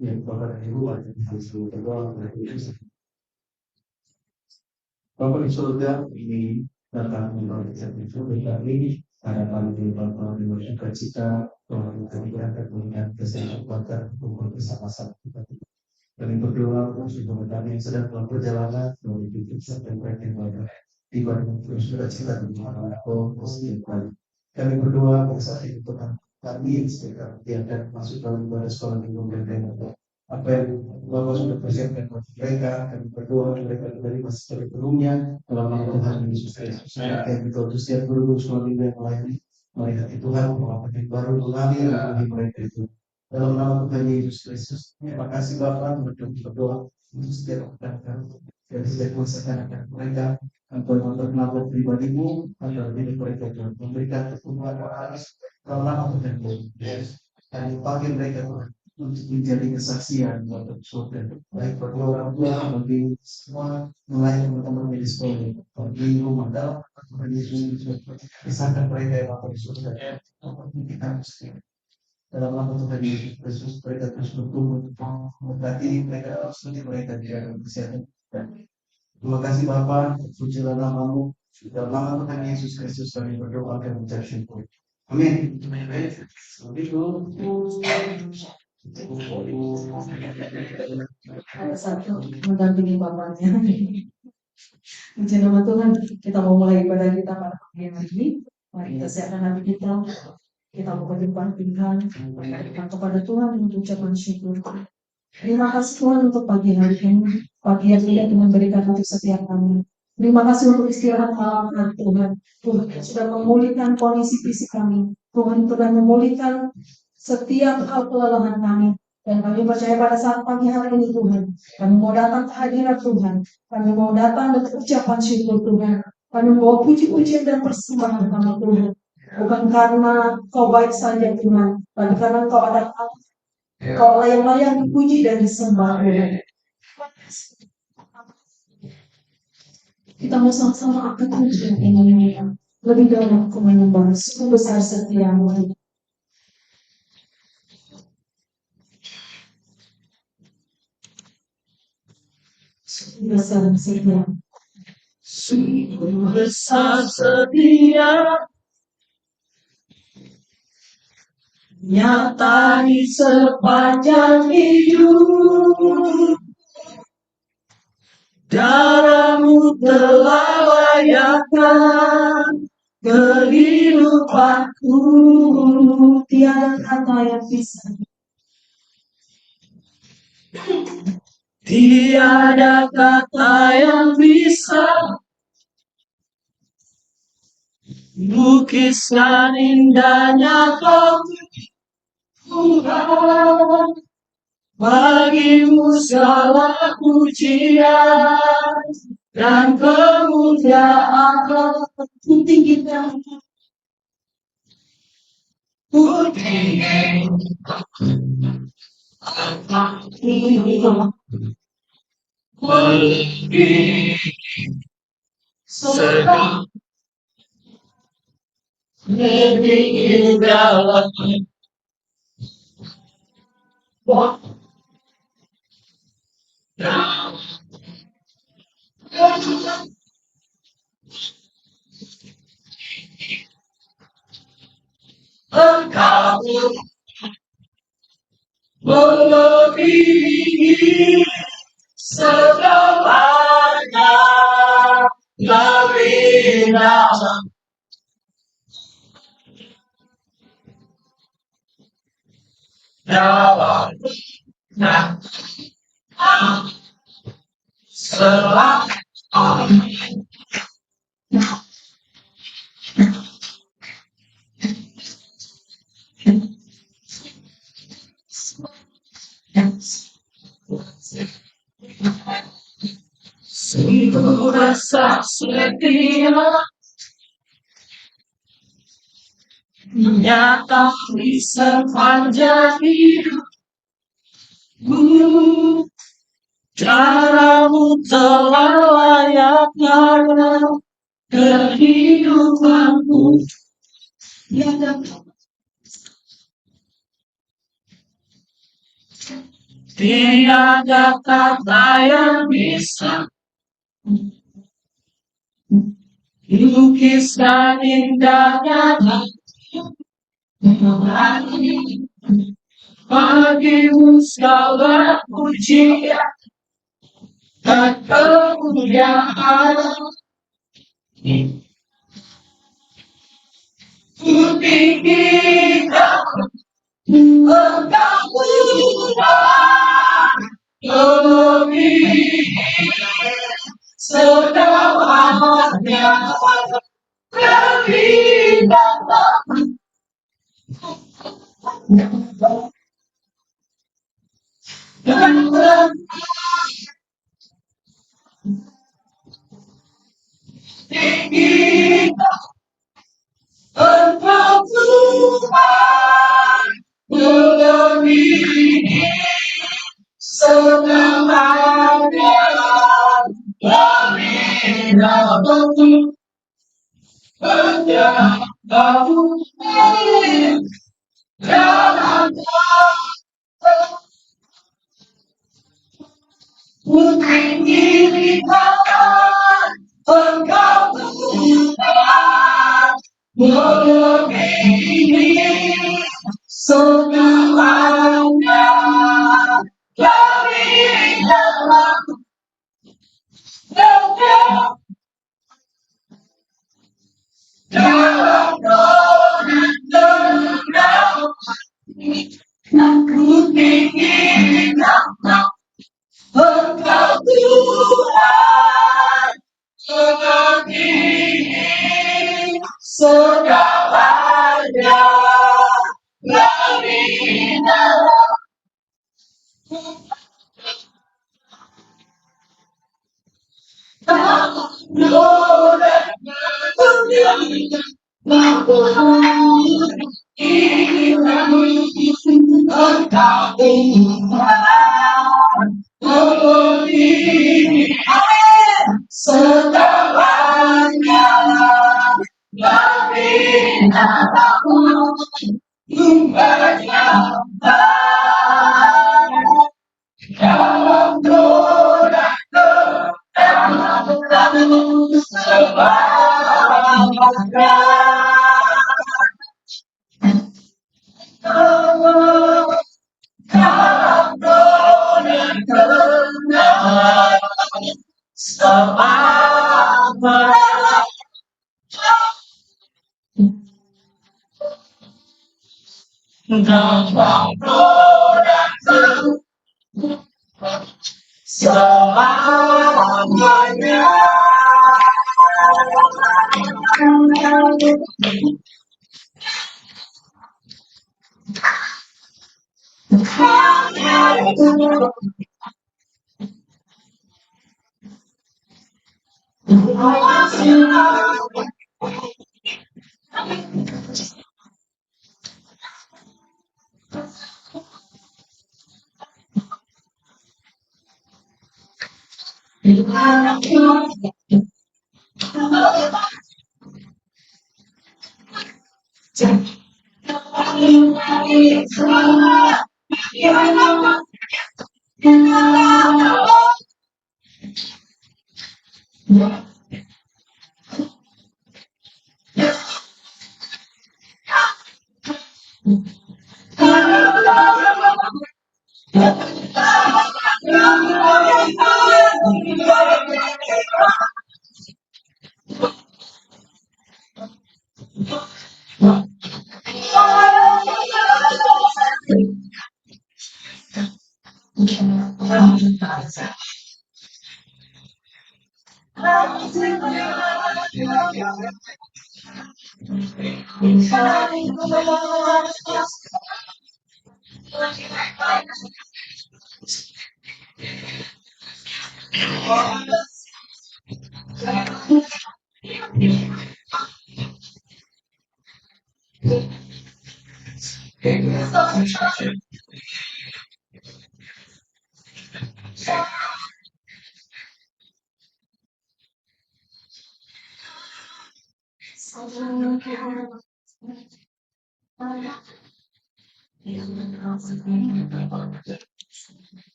Ya, Bapak dan Ibu wajib harus berdoa. Bapak di surga ini datang membawa itu kami harapan di Bapak dengan sukacita Tuhan kebaikan dan kemuliaan kesehatan kumpul bersama-sama kita. Kami berdoa untuk teman-teman yang sedang dalam perjalanan menuju pusat dan mereka yang berada di Bandung terus sukacita dan mengalami positif kali. Kami berdoa bersama itu Tuhan kami sekitar yang akan masuk dalam ibadah sekolah minggu dan apa yang Bapak sudah persiapkan buat mereka, kami berdoa mereka dari masa sebelumnya dalam nama Tuhan Yesus Kristus. Kami berdoa untuk setiap guru sekolah minggu yang lain melihat Tuhan pengalaman yang baru mengalir bagi mereka itu. Dalam nama Tuhan Yesus Kristus, terima kasih Bapak berdoa untuk setiap rekan dan setiap masyarakat mereka agar memperkenalkan pribadimu agar diri mereka Tuhan memberikan pertumbuhan harus dalam nama Tuhan Yesus. Dan bagi mereka Tuhan untuk menjadi kesaksian buat surga. Baik bagi orang tua, bagi semua melayani teman-teman di sekolah, bagi rumah dalam Tuhan Yesus, kisahkan mereka yang akan di surga. Kita mesti dalam nama Tuhan Yesus Kristus mereka terus bertumbuh, berarti mereka seperti mereka di dalam kesehatan. Terima kasih Bapa, pujilah namamu. Dalam nama Tuhan Yesus Kristus kami berdoa dan mengucap syukur. Amin. Ada satu mendampingi bapaknya. Puji nama Tuhan, kita mau mulai ibadah kita pada pagi hari ini. Mari kita siapkan hati kita. Kita mau ke depan pinggan, kita kepada Tuhan untuk ucapan syukur. Terima kasih Tuhan untuk pagi hari ini, pagi yang tidak memberikan untuk setiap kami. Terima kasih untuk istirahat malam hari Tuhan. Tuhan sudah memulihkan kondisi fisik kami. Tuhan sudah memulihkan setiap hal kelelahan kami. Dan kami percaya pada saat pagi hari ini Tuhan, kami mau datang ke hadirat Tuhan. Kami mau datang dengan ucapan syukur Tuhan. Kami mau puji-pujian dan persembahan kami Tuhan. Bukan karena kau baik saja Tuhan, tapi karena kau ada Allah. Kau yang layak dipuji dan disembah Tuhan. Kita mau sama-sama angkat pujian ini lebih dalam aku menyembah sungguh besar setiamu. Sungguh besar setia. Sungguh besar setia. Nyata di sepanjang hidup. Darahmu telah layakkan kehidupanku. Tiada kata yang bisa. Tiada kata yang bisa lukiskan indahnya kau Tuhan. Bagimu segala pujian dan kemuliaan tinggikan putih lebih sedang lebih indah engkau melebihi segalanya lebih dalam dalamnya selamanya. Sungguh besar setia. Nyata di sepanjang hidupku, caramu telah layaknya kehidupanku. Tiada kata yang bisa lukiskan indahnya bagimu segala pujian dan kemuliaan. Ku tinggikan engkau Tuhan, lebih segalanya, lebih dalam. Tinggikan engkau Tuhan, lebih segalanya, lebih dalam. Kamu dalam putri dirikan engkau Tuhan, melebihi segalanya, lebih dalam, dalam roh dan dalam aku tinggikan engkau Tuhan, melebihi segalanya, lebih dalam, dalam roh dan dalam aku tinggikan engkau Tuhan, melebihi segalanya, lebih dalam banyak dalam doa dalam sebagai dalam doa sebagai dalam doa selamanya.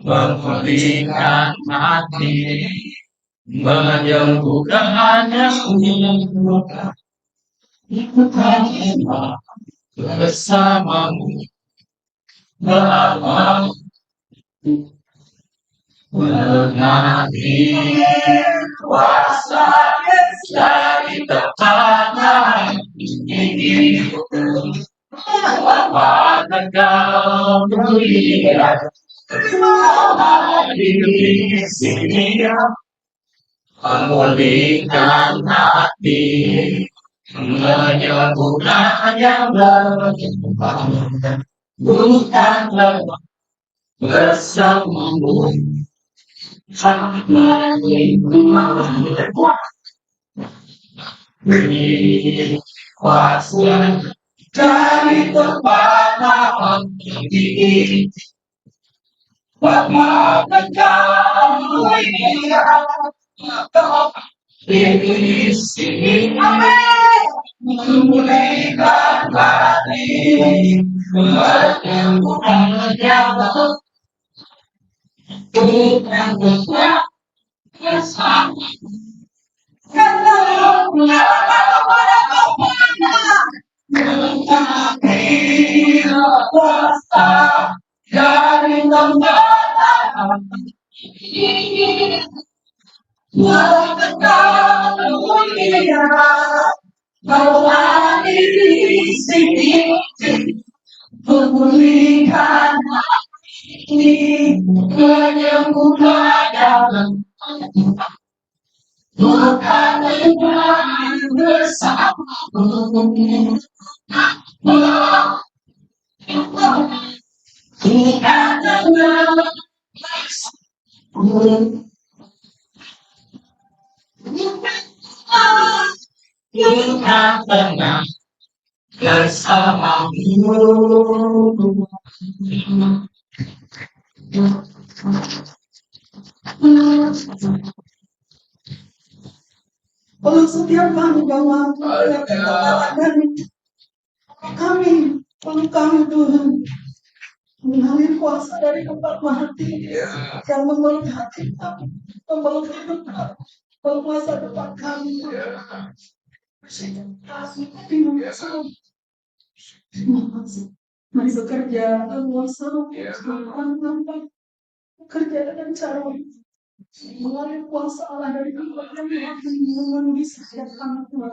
Memberikan hati, menyembuhkannya bersamamu, bersamamu menari kuasa dari tempat ini. Pada kau melihat di sini, memulihkan hati, menyembuhkan yang berkembang, bukanlah bersamamu. Beri kuasa dari tempat ini, Bapa engkau di sini, memulihkan hati, menyembuhkan yang bukan bersama. Dari tempat ini, bahwa di sini, memulihkan hati, menyembuhkan yang bukan bersama. Kita tenang bersamamu. Oh, setiap kali Engkau mampu dengan kekuatan kami, Tuhan, mengalir kuasa dari tempat mati yang memeluk hati kami, memeluk hidup kami, memeluk masa depan kami. Terima kasih. Mari bekerja dengan kuasa bekerja dengan cara mengalir kuasa Allah dari tempat yang memenuhi setiap kami Tuhan.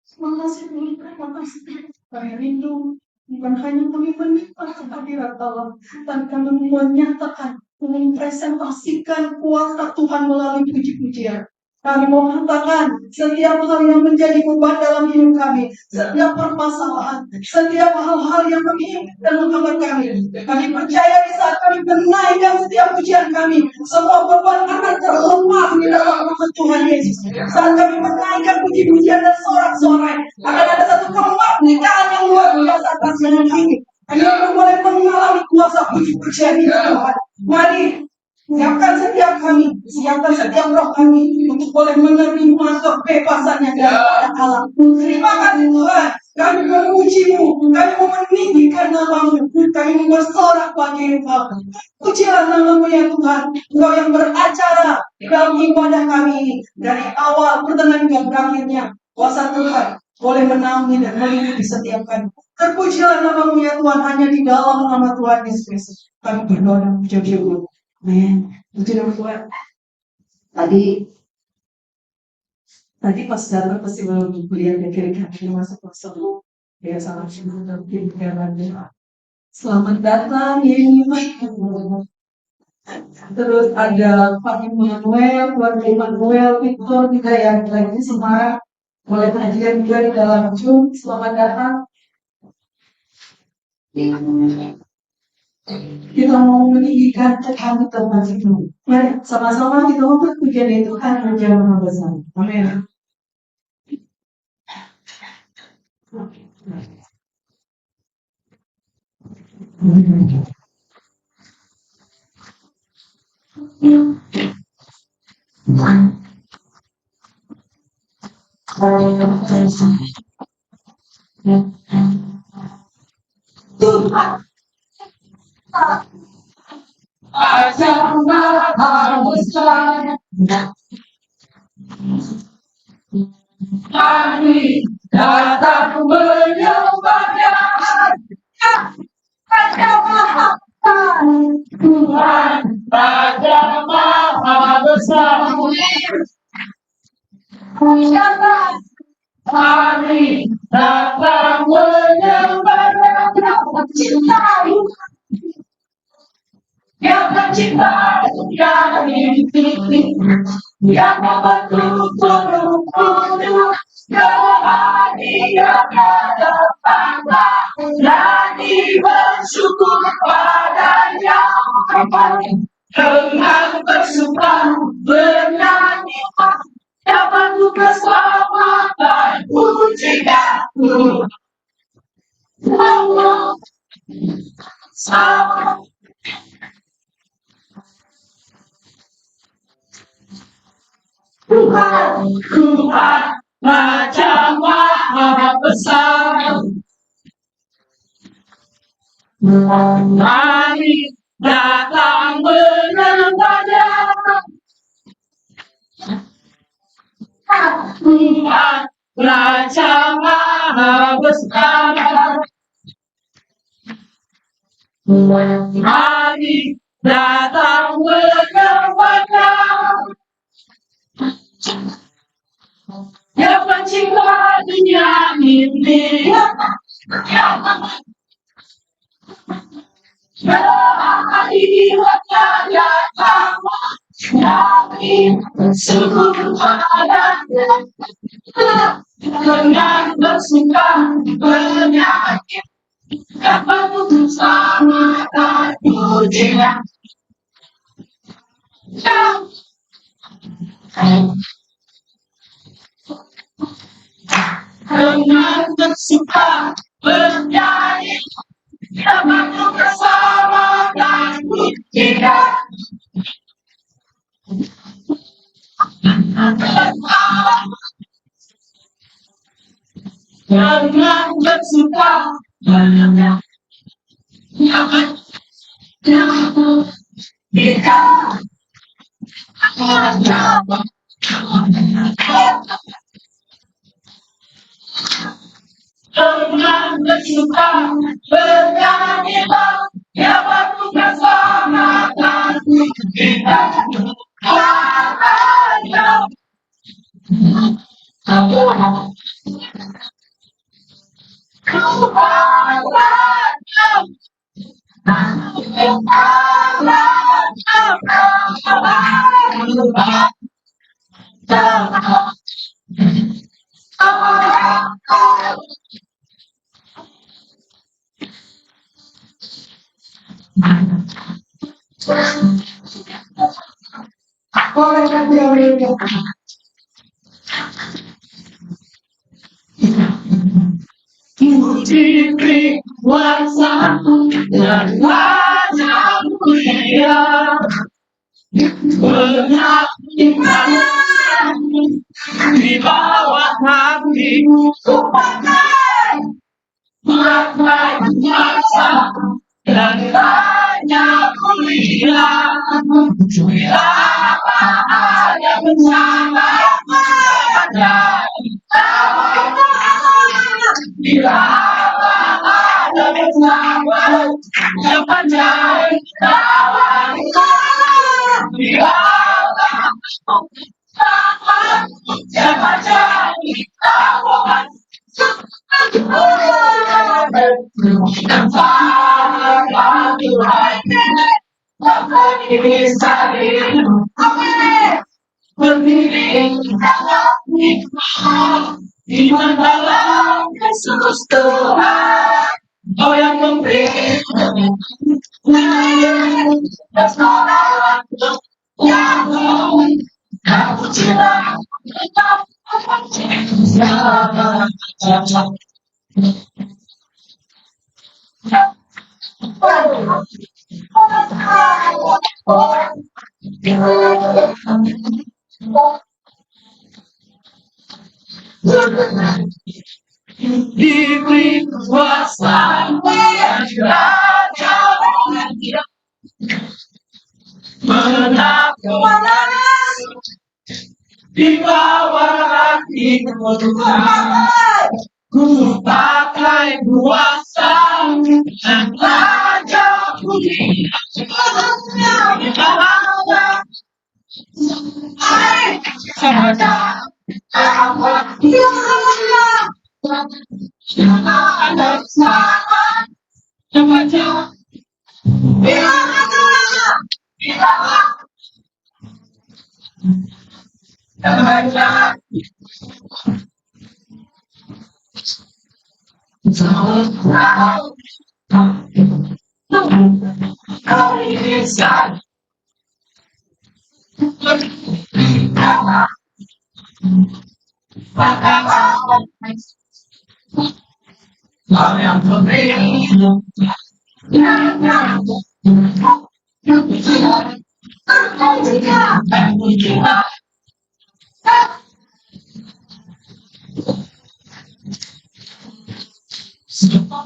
Terima kasih Tuhan, terima kasih. Kami rindu bukan hanya kami menikmati kehadiran Allah, tapi kami menyatakan, mempresentasikan kuasa Tuhan melalui puji-pujian. Kami mau katakan setiap hal yang menjadi beban dalam hidup kami, setiap permasalahan, setiap hal-hal yang menghina dan menghambat kami. Kami percaya di saat kami menaikkan setiap pujian kami, semua beban akan terlepas di dalam nama Tuhan Yesus. Saat kami menaikkan puji-pujian dan sorak-sorai, akan ada satu kemerdekaan yang luar biasa atas hidup kami. Kami boleh mengalami kuasa puji-pujian itu Tuhan. Mari siapkan setiap kami, siapkan setiap roh kami untuk boleh menerima kebebasan yang daripada Allah. Terima kasih Tuhan, kami memuji-Mu, kami meninggikan nama-Mu, kami bersorak bagi Engkau. Pujilah nama-Mu ya Tuhan, Engkau yang beracara dalam ibadah kami ini, dari awal pertengahan hingga berakhirnya. Kuasa Tuhan boleh menaungi dan melindungi setiap kami. Terpujilah nama-Mu ya Tuhan, hanya di dalam nama Tuhan Yesus Kristus kami berdoa dan mengucap syukur. Amin. Puji nama Tuhan. Tadi pas datang pasti belum kuliah kiri kaki masuk masuk. Ya salam syukur dan pikirannya. Selamat datang ya terus ada Pak Immanuel, keluarga Immanuel, Victor juga yang lagi semangat mulai kajian juga di dalam Zoom. Selamat datang. Kita mau meninggikan kami Tuhan itu. Mari sama-sama kita mau berpujian itu kan Raja Maha Besar. Amin. Tuhan Raja Maha Besar, kami datang menyembahnya. Raja Maha Besar, Tuhan Raja Maha Besar, kami datang menyembahnya. Cintai yang mencipta dunia ini, yang membentuk tubuh kehadiran datanglah, berani bersyukur padanya, dengan bersuka bernyanyi, dapat ku keselamatan pujikan Allah sama. Tuhan Raja Maha Besar, mari datang menyembahnya. Tuhan Raja Maha Besar, mari datang menyembahnya. Yang mencipta dunia ini, yang hadiratnya datang, kami bersyukur padanya, dengan bersuka bernyanyi, dapat bersama dan pujian. Dengan bersuka bernyanyi, dapat bersama dan pujian. Karena bersuka banyak kita karena bersuka bernyanyi ya waktu bersama kita Diberi kuasa dan wajahmu dia benar di bawah hatimu kupakai kuasa dan banyak mulia bila ada bersama ada bila ada bersama yang panjang kawan bila siapa jadi kawan Iman dalam Yesus Tuhan, Kau yang memberi dan seorang yang Kau cinta diberi kuasa yang raja menakutkan di bawah hatiku ku pakai kuasa dan raja putih di bawah saja ada sama baca baca kau bisa kau yang memberi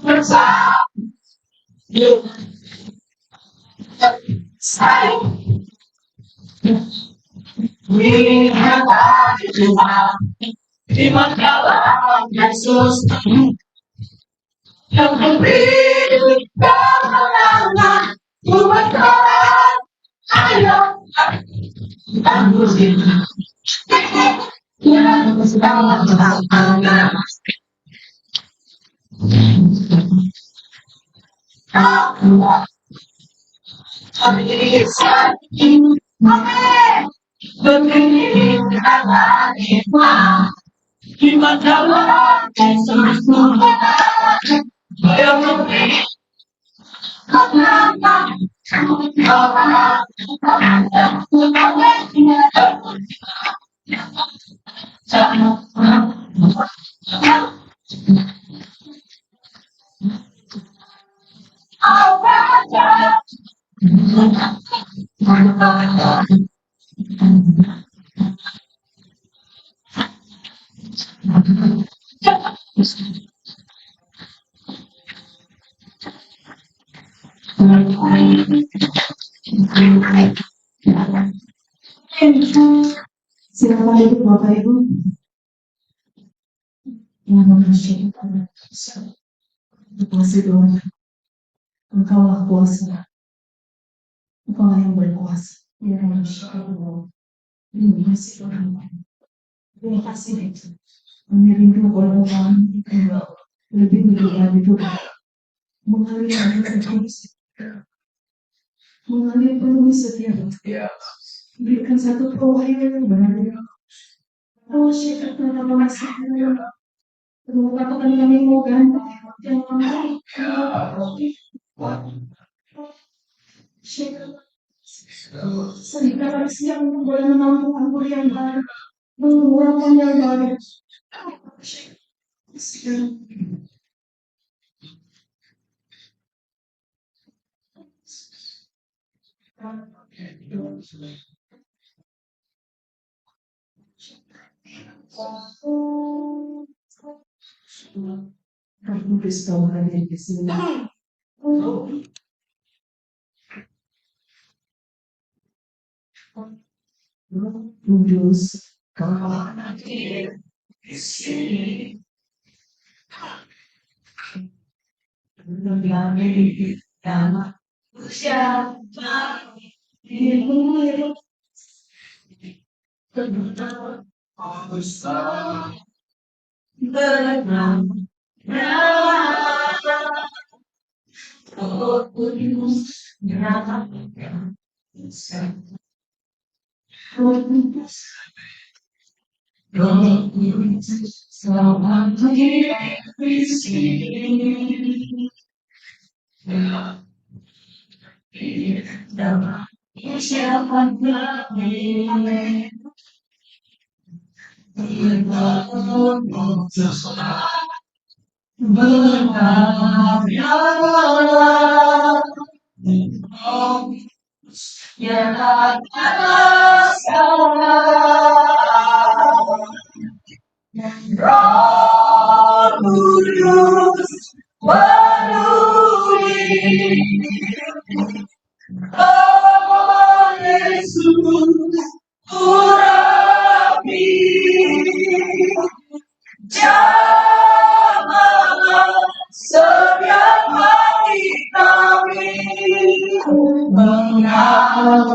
bersama saya lihat Tuhan di dalam Yesus yang memberi kemenangan buat orang ayo aku yang sedang bertahan bisa begini ala iman di dalam Yesus yang memberi kemenangan Silakan duduk Bapak Ibu. Yang mengasyik kasih Tuhan, Engkaulah kuasa, Engkaulah yang berkuasa. Ya manusia Allah, terima kasih Tuhan. Terima kasih mengirimkan orang-orang lebih dari itu mengalir penuh setiap berikan satu pewahyuan yang benar. Oh, syukur terima kasih. Terima kasih kami mau ganti yang mana sehingga pada siang boleh menampung anggur yang baru, mengeluarkan yang baru. Roh Kudus kau hadir di sini. Roh Kudus kau hadir di sini. Mengambil nama siapa dirimu bernama Roh Kudus nyatakan Roh Kudus selamat di sini. Nama siapa kami benar yang atas Roh Kudus penuhi oh Yesus urapi jamaah setiap hati kami mengambillah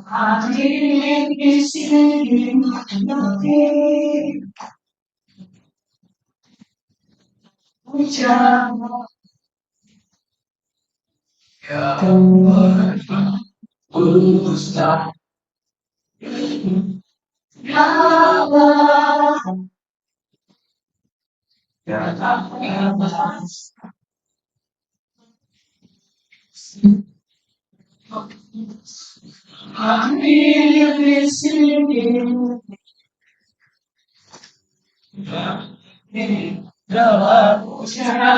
hadir di sini nanti hujan Ustaz Allah hadir di sini dalam usaha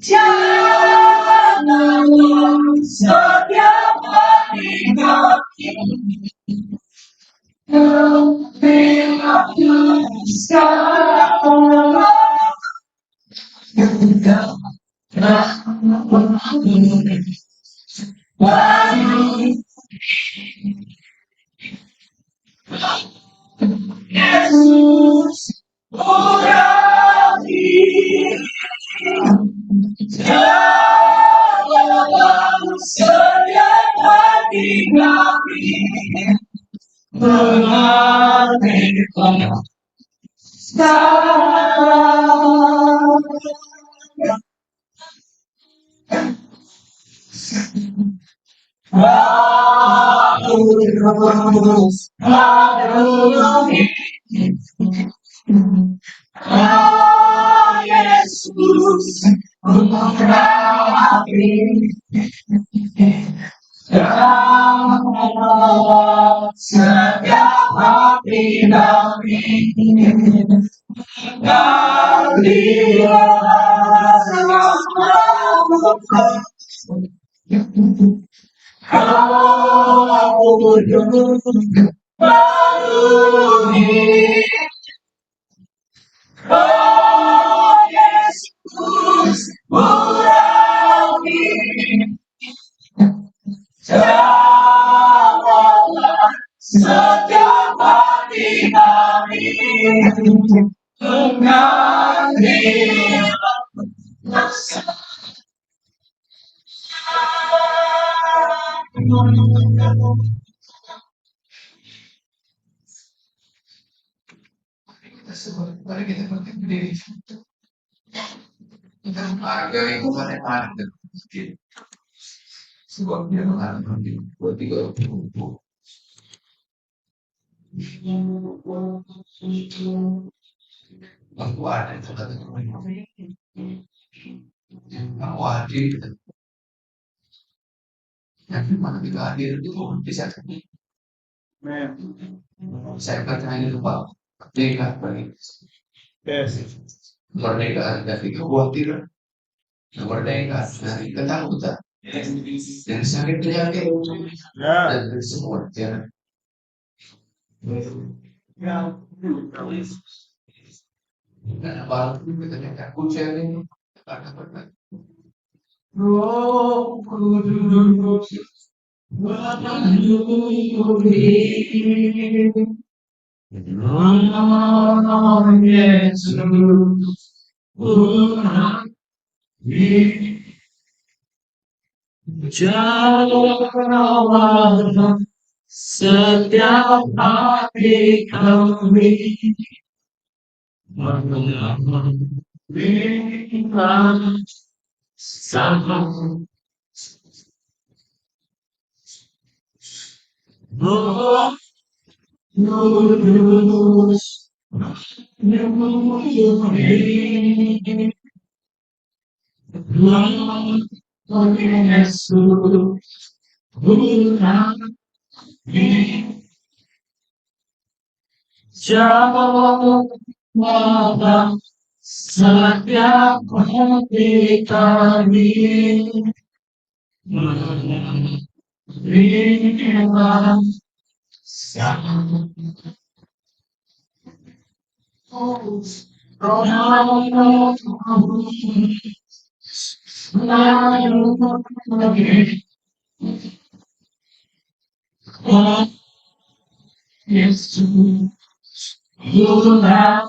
jangan setiap hari kami sekarang Yesus urapi dalam setiap hati kami mengartikan sekarang Yesus, setiap hati kami setiap hati kami mengambil mari kita berdiri. Kita menghargai kepada Anda. Sebab dia menghargai buat 30. Aku ada itu kata aku hadir. Tapi mana kita hadir itu bisa saya percaya lupa merdeka bagi merdeka dari kekhawatiran, merdeka dari ketakutan, dari sakit penyakit, dan dari semua jalan. Dan apalagi kita nyatakan kunci ini akan berkat. Roh Kudus Yesus jawab setiap hati kami mengambil sama Roh Kudus jawab setiap hati kami menerima Yesus pulang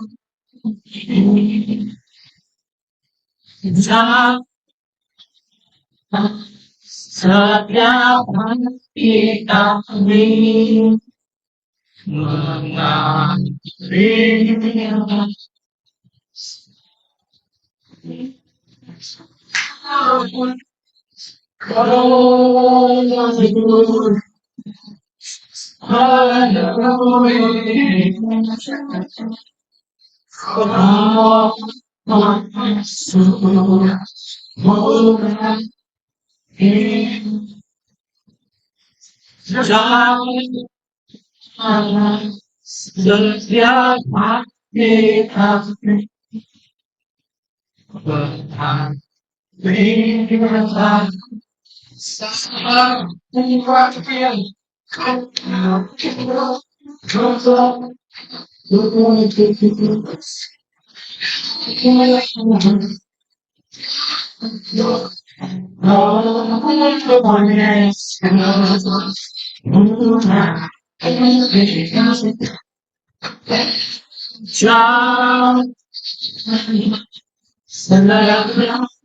setiap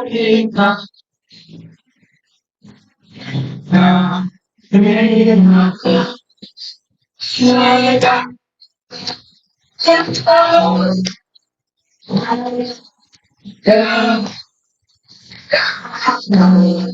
hati kami mengambil setiap hati kami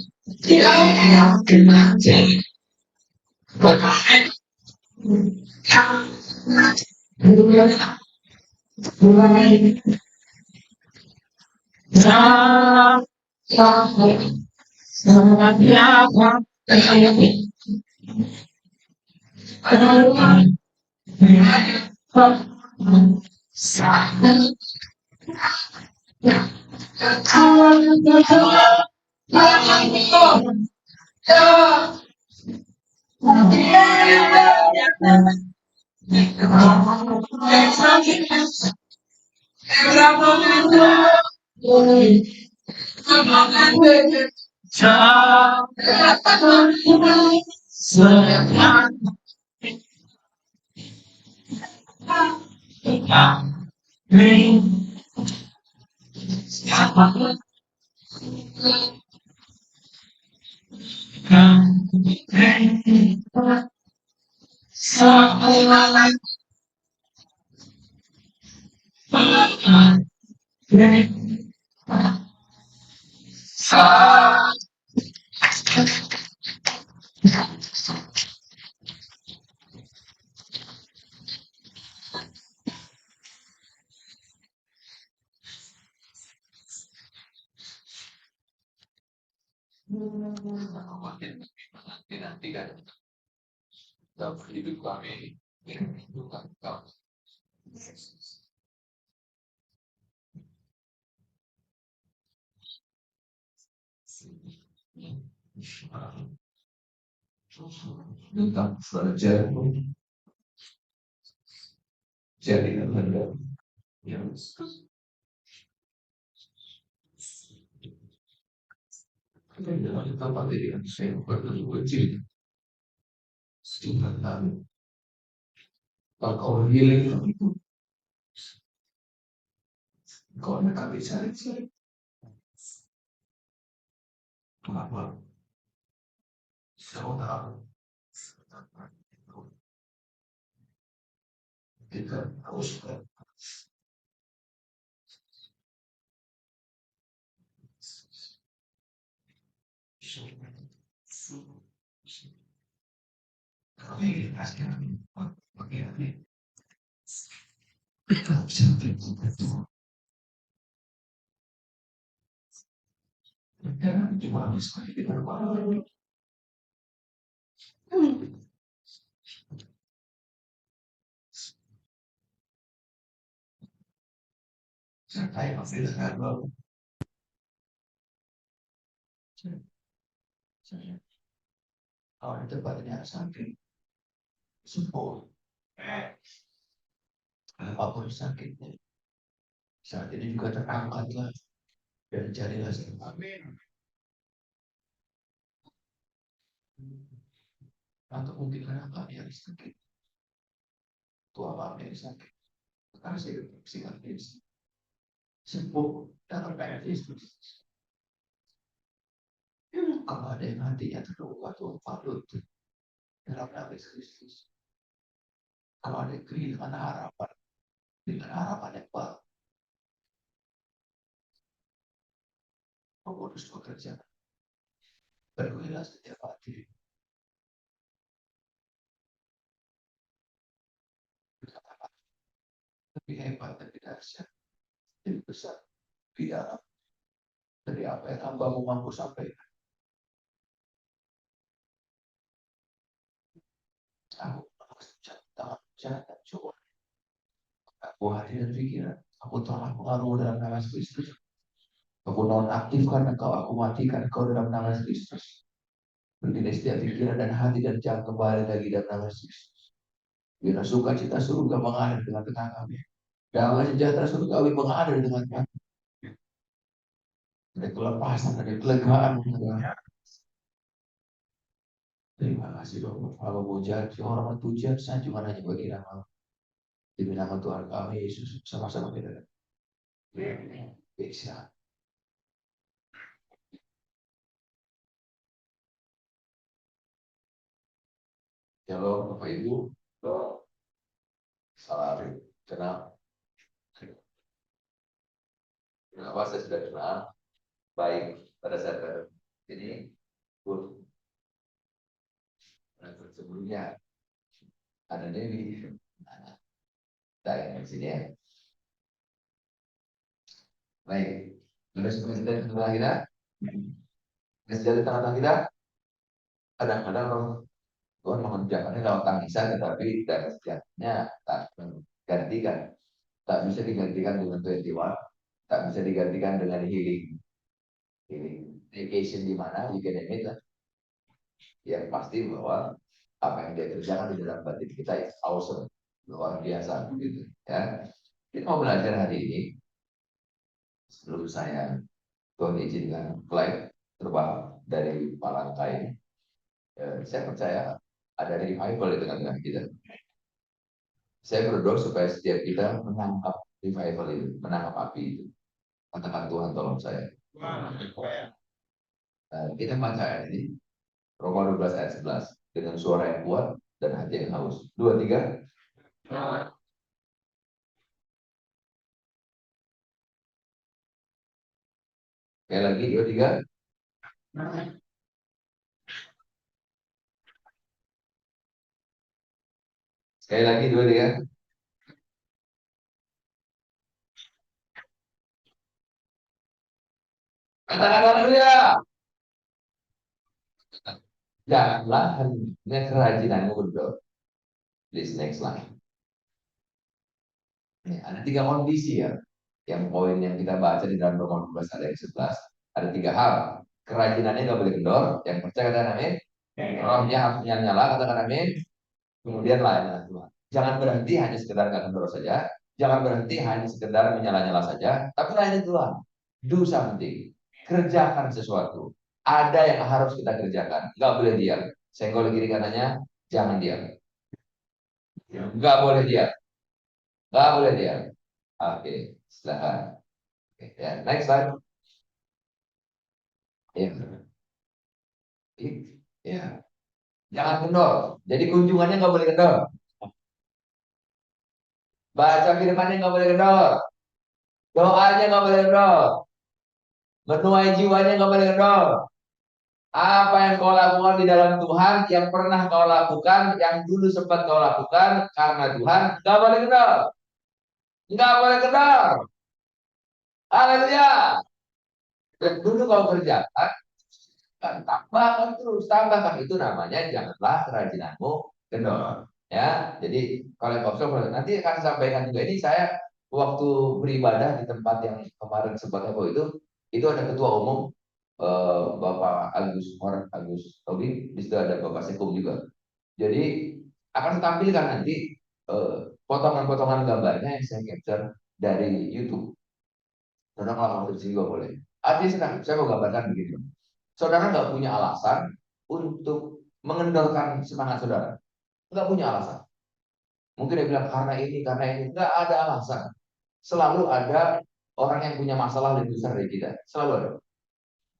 Nanti kan dalam hidup kami bukan kau. Tentang belajar jaringan Anda yang dalam tempat ini yang saya bertemu kecil sekitar kalau healing itu kau nak kami cari kenapa kau tahu kita harus kami kasih bagaimana kita bisa itu karena cuma habis kita baru saya masih dengar bahwa orang tempatnya sakit sembuh apapun sakitnya saat ini juga terangkatlah dan carilah sembuh. Amin. Atau mungkin kenapa yang sakit tua apa yang sakit kasih sikat sembuh dalam nama Yesus. Kalau ada yang hatinya terluka atau patut dalam nama Kristus. Kalau ada yang kehilangan harapan dengan harapan yang baru, pengurus pekerjaan bergulirlah setiap hati. Lebih hebat dan dahsyat, lebih besar, biar dari apa yang hambamu mampu sampaikan. Aku tangan jalan dan coba. Aku hati dan pikiran. Aku tolak pengaruh dalam nama Kristus. Aku nonaktifkan engkau, aku matikan engkau dalam nama Kristus. Berdiri setiap pikiran dan hati dan jangan kembali lagi dalam nama Kristus. Biar sukacita surga mengalir dengan tengah kami. Damai sejahtera surgawi mengalir dengan kami. Ada kelepasan, ada kelegaan. Terima kasih Bapak. Kalau pujian, orang pujian sanjungan hanya bagi nama. Demi nama Tuhan kami Yesus sama-sama kita. Bisa. Shalom Bapak Ibu. Salam kenal. Kenapa saya sudah kenal baik pada saat ini Sebelumnya ada Dewi. Dari sini ya. Baik. Terus kita tengah kita. Kita di tengah-tengah kita. Kadang-kadang Tuhan mengerjakannya lewat tangisan, tetapi dan sejatinya tak gantikan. Tak bisa digantikan dengan 21. Tak bisa digantikan dengan healing. Healing. Vacation di mana? You can admit lah. Yang pasti bahwa apa yang dia kerjakan di dalam batin kita is awesome, luar biasa gitu ya. Kita mau belajar hari ini sebelum saya Tuhan izinkan flight terbang dari Palangkai. Saya percaya ada revival di tengah-tengah kita. Saya berdoa supaya setiap kita menangkap revival itu, menangkap api itu. Katakan Tuhan tolong saya. Kita baca ayat ini Roma 12 ayat 11 dengan suara yang kuat dan hati yang haus. 2, 3. Sekali lagi 2, 3. Sekali lagi 2, 3. Katakan haleluya. Janganlah hanya kerajinanmu berdoa. Please next line. Ada 3 kondisi ya. Yang poin yang kita baca di dalam Roma 12 ayat 11. Ada 3 hal. Kerajinannya nggak boleh kendor. Yang percaya katakan amin. Rohnya harus nyala, katakan amin. Kemudian lainnya Tuhan. Jangan berhenti hanya sekedar nggak kendor saja. Jangan berhenti hanya sekedar menyala-nyala saja. Tapi lainnya Tuhan. Do something. Kerjakan sesuatu. Ada yang harus kita kerjakan. Nggak boleh diam. Senggol kiri kanannya. Jangan diam. Nggak boleh diam. Nggak boleh diam. Oke, silakan. Oke, ya, next slide. Ya. Ya. Jangan kendor. Jadi kunjungannya nggak boleh kendor. Baca firmannya nggak boleh kendor. Doanya nggak boleh kendor. Menuai jiwanya nggak boleh kendor. Apa yang kau lakukan di dalam Tuhan, yang pernah kau lakukan, yang dulu sempat kau lakukan karena Tuhan, nggak boleh kendor. Nggak boleh kendor. Haleluya. Dan dulu kau kerjakan, tambahkan terus, tambahkan. Itu namanya janganlah kerajinanmu kendor. Ya, jadi kalau yang observer nanti akan sampaikan juga ini. Saya waktu beribadah di tempat yang kemarin sempat heboh itu ada ketua umum Bapak Agus Tobi, di situ ada Bapak Sekum juga. Jadi akan saya tampilkan nanti potongan-potongan gambarnya yang saya capture dari YouTube. Saudara kalau mau sini juga boleh. Artinya saya mau gambarkan begini. Saudara nggak punya alasan untuk mengendorkan semangat saudara. Nggak punya alasan. Mungkin dia bilang karena ini. Nggak ada alasan. Selalu ada orang yang punya masalah lebih besar dari kita. Selalu ada.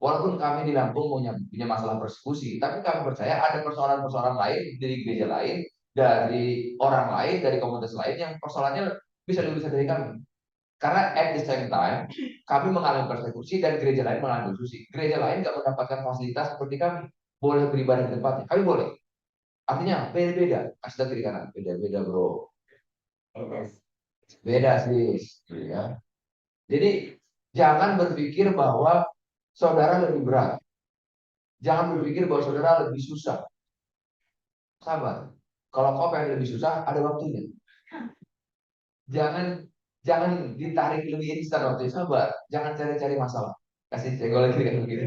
Walaupun kami di Lampung punya masalah persekusi, tapi kami percaya ada persoalan-persoalan lain dari gereja lain, dari orang lain, dari komunitas lain yang persoalannya bisa lebih besar dari kami. Karena at the same time, kami mengalami persekusi dan gereja lain mengalami persekusi. Gereja lain nggak mendapatkan fasilitas seperti kami. Boleh beribadah di tempatnya. Kami boleh. Artinya beda-beda. Kasih tahu kiri kanan. Beda-beda bro. Beda sih. Ya. Jadi jangan berpikir bahwa saudara lebih berat. Jangan berpikir bahwa saudara lebih susah. Sabar. Kalau kau pengen lebih susah, ada waktunya. Jangan ditarik lebih instan waktu itu. Sabar. Jangan cari-cari masalah. Kasih senggol lagi kayak begitu.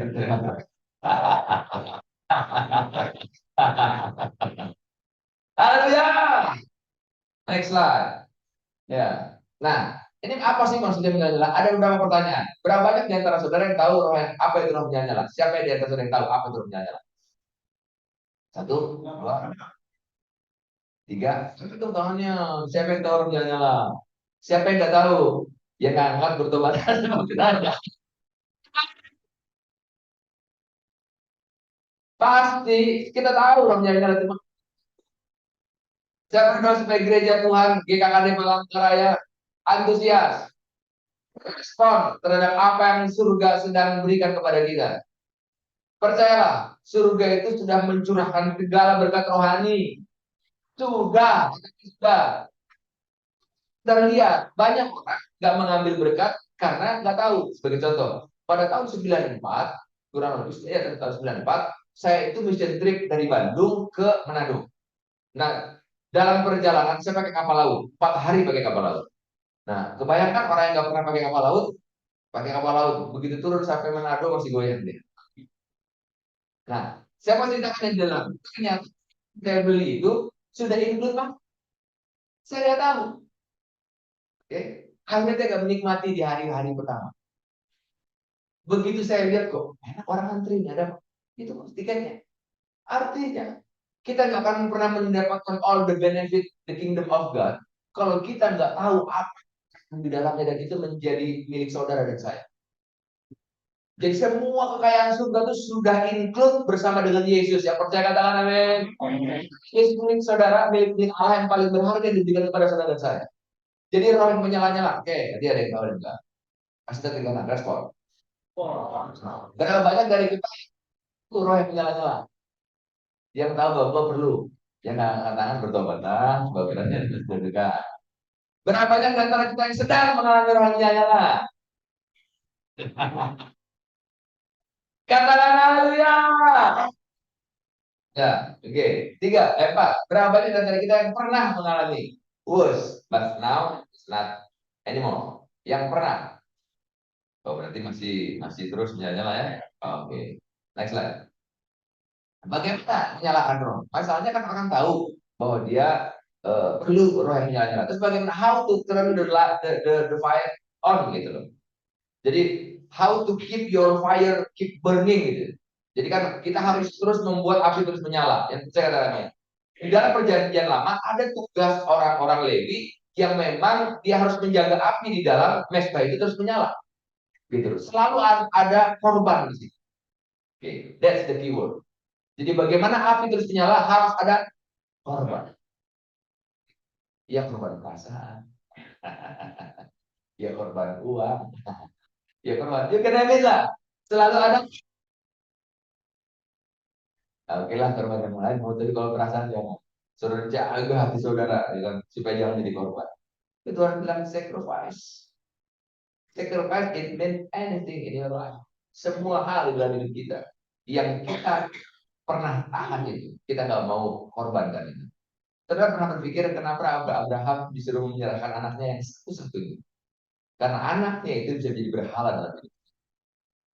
Haleluya. Next slide. Ya. Nah, ini apa sih maksudnya menyala-nyala? Ada beberapa pertanyaan. Berapa banyak di antara saudara yang tahu apa itu roh menyala-nyala? Siapa yang di antara saudara yang tahu apa itu roh menyala-nyala? 1, 2, 3. Itu tangannya. Siapa yang tahu roh menyala-nyala? Siapa yang nggak tahu? Ya ngangkat bertobat. Pasti kita tahu roh menyala-nyala itu. Saya berdoa supaya gereja Tuhan GKKD Palangkaraya antusias respon terhadap apa yang surga sedang berikan kepada kita. Percayalah, surga itu sudah mencurahkan segala berkat rohani. Sudah. Dan lihat, banyak orang nggak mengambil berkat karena nggak tahu. Sebagai contoh, pada tahun 94, kurang lebih ya tahun 94, saya itu mission trip dari Bandung ke Manado. Nah, dalam perjalanan saya pakai kapal laut, 4 hari pakai kapal laut. Nah, kebayangkan orang yang nggak pernah pakai kapal laut, begitu turun sampai Manado masih goyang dia. Nah, saya mau ceritakan yang dalam. Ternyata saya beli itu sudah include, Pak. Saya nggak tahu. Oke, akhirnya saya nggak menikmati di hari-hari pertama. Begitu saya lihat kok enak orang antrinya ada itu tiketnya. Artinya kita nggak akan pernah mendapatkan all the benefit the kingdom of God kalau kita nggak tahu apa yang di dalamnya dan itu menjadi milik saudara dan saya. Jadi semua kekayaan surga itu sudah include bersama dengan Yesus. Yang percaya katakan amin. Yesus milik saudara, milik Allah yang paling berharga yang diberikan kepada saudara dan saya. Jadi roh yang menyala-nyala. Oke, tadi ada yang tahu enggak? Pasti tinggal respon. Karena banyak dari kita itu roh yang menyala-nyala. Yang tahu bahwa perlu. Yang angkat tangan bertobat. Nah, bagiannya dekat. Berapa banyak di antara kita yang sedang mengalami roh yang menyala-nyala? Katakan haleluya. Ya, oke. 4. Berapa banyak di antara kita yang pernah mengalami? Was, but now it's not anymore. Yang pernah. Oh, berarti masih terus menyala-nyala ya. Oke. Next slide. Bagaimana menyalakan roh? Masalahnya kan orang tahu bahwa dia perlu roh yang menyala-nyala. Terus bagaimana how to turn the fire on gitu loh. Jadi how to keep your fire keep burning gitu. Jadi kan kita harus terus membuat api terus menyala. Yang saya katakan di dalam perjanjian lama ada tugas orang-orang Lewi yang memang dia harus menjaga api di dalam mezbah itu terus menyala. Gitu loh. Selalu ada korban di situ. Oke, that's the keyword. Jadi bagaimana api terus menyala harus ada korban. Ya korban perasaan. Ya korban uang. Ya korban. Ya kena lah. Selalu ada. Nah, oke lah korban yang lain. Mau tadi kalau perasaan jangan. Suruh jaga hati saudara. Supaya jangan jadi korban. Itu Tuhan bilang sacrifice. Sacrifice it means anything in your life. Semua hal di dalam hidup kita. Yang kita pernah tahan itu. Kita nggak mau korbankan itu. Saudara pernah berpikir kenapa Abraham disuruh menyerahkan anaknya yang satu-satunya? Karena anaknya itu bisa jadi berhala dalam hidup.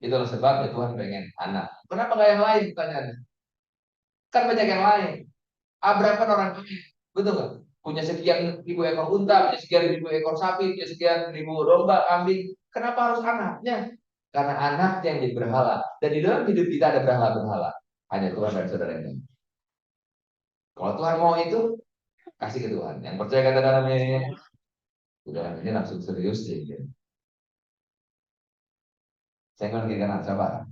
Itulah sebabnya Tuhan pengen anak. Kenapa nggak yang lain pertanyaannya? Kan banyak yang lain. Abraham kan orang kaya, betul nggak? Punya sekian ribu ekor unta, punya sekian ribu ekor sapi, punya sekian ribu domba, kambing. Kenapa harus anaknya? Karena anaknya yang jadi berhala. Dan di dalam hidup kita ada berhala-berhala. Hanya Tuhan dan saudara yang tahu. Kalau Tuhan mau itu, kasih ke Tuhan. Yang percaya katakan amin. Udah ini langsung serius deh. Saya kan kiri kanan, sabar.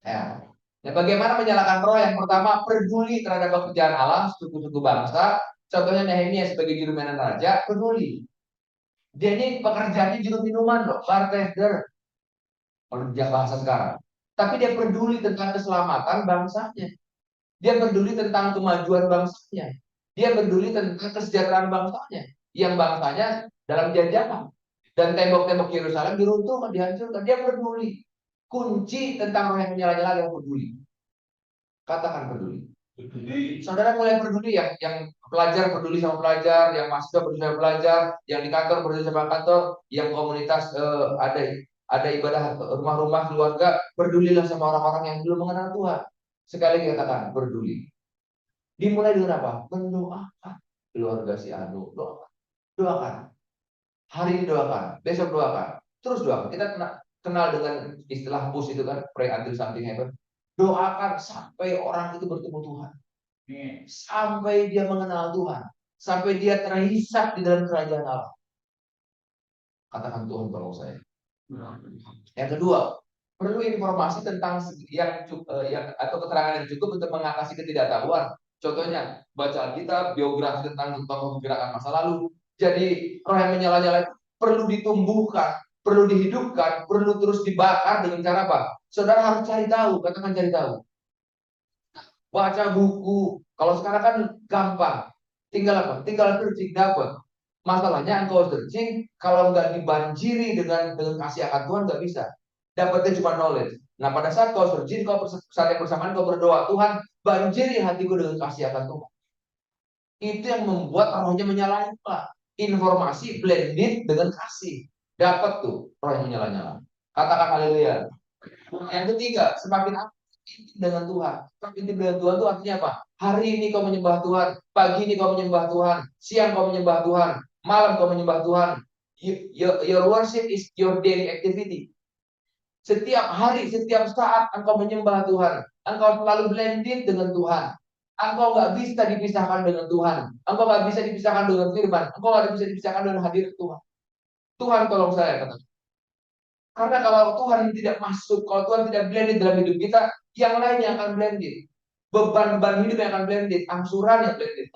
Ya. Nah, bagaimana menyalakan roh? Yang pertama, peduli terhadap pekerjaan Allah, suku-suku bangsa. Contohnya Nehemia sebagai juru mainan raja, peduli. Dia ini pekerjaannya juru minuman loh, bartender. Kalau bahasa sekarang. Tapi dia peduli tentang keselamatan bangsanya. Dia peduli tentang kemajuan bangsanya. Dia peduli tentang kesejahteraan bangsanya. Yang bangsanya dalam jajahan. Dan tembok-tembok Yerusalem diruntuhkan, dihancurkan. Dia peduli. Kunci tentang roh yang menyala-nyala yang peduli. Katakan peduli. Saudara mulai peduli yang pelajar peduli sama pelajar, yang mahasiswa peduli sama pelajar, yang di kantor peduli sama kantor, yang komunitas ada ibadah rumah-rumah keluarga, pedulilah sama orang-orang yang belum mengenal Tuhan. Sekali lagi katakan peduli. Dimulai dengan apa? Mendoakan keluarga si Anu. Doakan. Hari ini doakan, besok doakan, terus doakan. Kita kenal dengan istilah push itu kan, pray until something happen. Doakan sampai orang itu bertemu Tuhan. Sampai dia mengenal Tuhan. Sampai dia terhisap di dalam kerajaan Allah. Katakan Tuhan tolong saya. Yang kedua, perlu informasi tentang yang atau keterangan yang cukup untuk mengatasi ketidaktahuan. Contohnya, baca Alkitab, biografi tentang tokoh gerakan masa lalu. Jadi, roh yang menyala-nyala itu perlu ditumbuhkan, perlu dihidupkan, perlu terus dibakar dengan cara apa? Saudara harus cari tahu, katakan cari tahu. Baca buku. Kalau sekarang kan gampang. Tinggal apa? Tinggal searching dapat. Masalahnya engkau searching kalau nggak dibanjiri dengan kasih akan Tuhan nggak bisa. Dapatnya cuma knowledge. Nah pada saat kau searching, saat yang bersamaan kau berdoa, Tuhan banjiri hatiku dengan kasih akan Tuhan. Itu yang membuat rohnya menyala, Pak. Informasi blended dengan kasih. Dapat tuh roh yang menyala-nyala. Katakan haleluya. Yang ketiga, semakin intim dengan Tuhan. Semakin intim dengan Tuhan itu artinya apa? Hari ini kau menyembah Tuhan, pagi ini kau menyembah Tuhan, siang kau menyembah Tuhan, malam kau menyembah Tuhan. Your worship is your daily activity. Setiap hari, setiap saat engkau menyembah Tuhan, engkau selalu blended dengan Tuhan. Engkau nggak bisa dipisahkan dengan Tuhan. Engkau nggak bisa dipisahkan dengan firman. Engkau nggak bisa dipisahkan dengan hadirat Tuhan. Tuhan tolong saya, kata. Karena kalau Tuhan tidak masuk, kalau Tuhan tidak blended dalam hidup kita, yang lainnya akan blended. Beban-beban hidup yang akan blended, angsuran yang blended.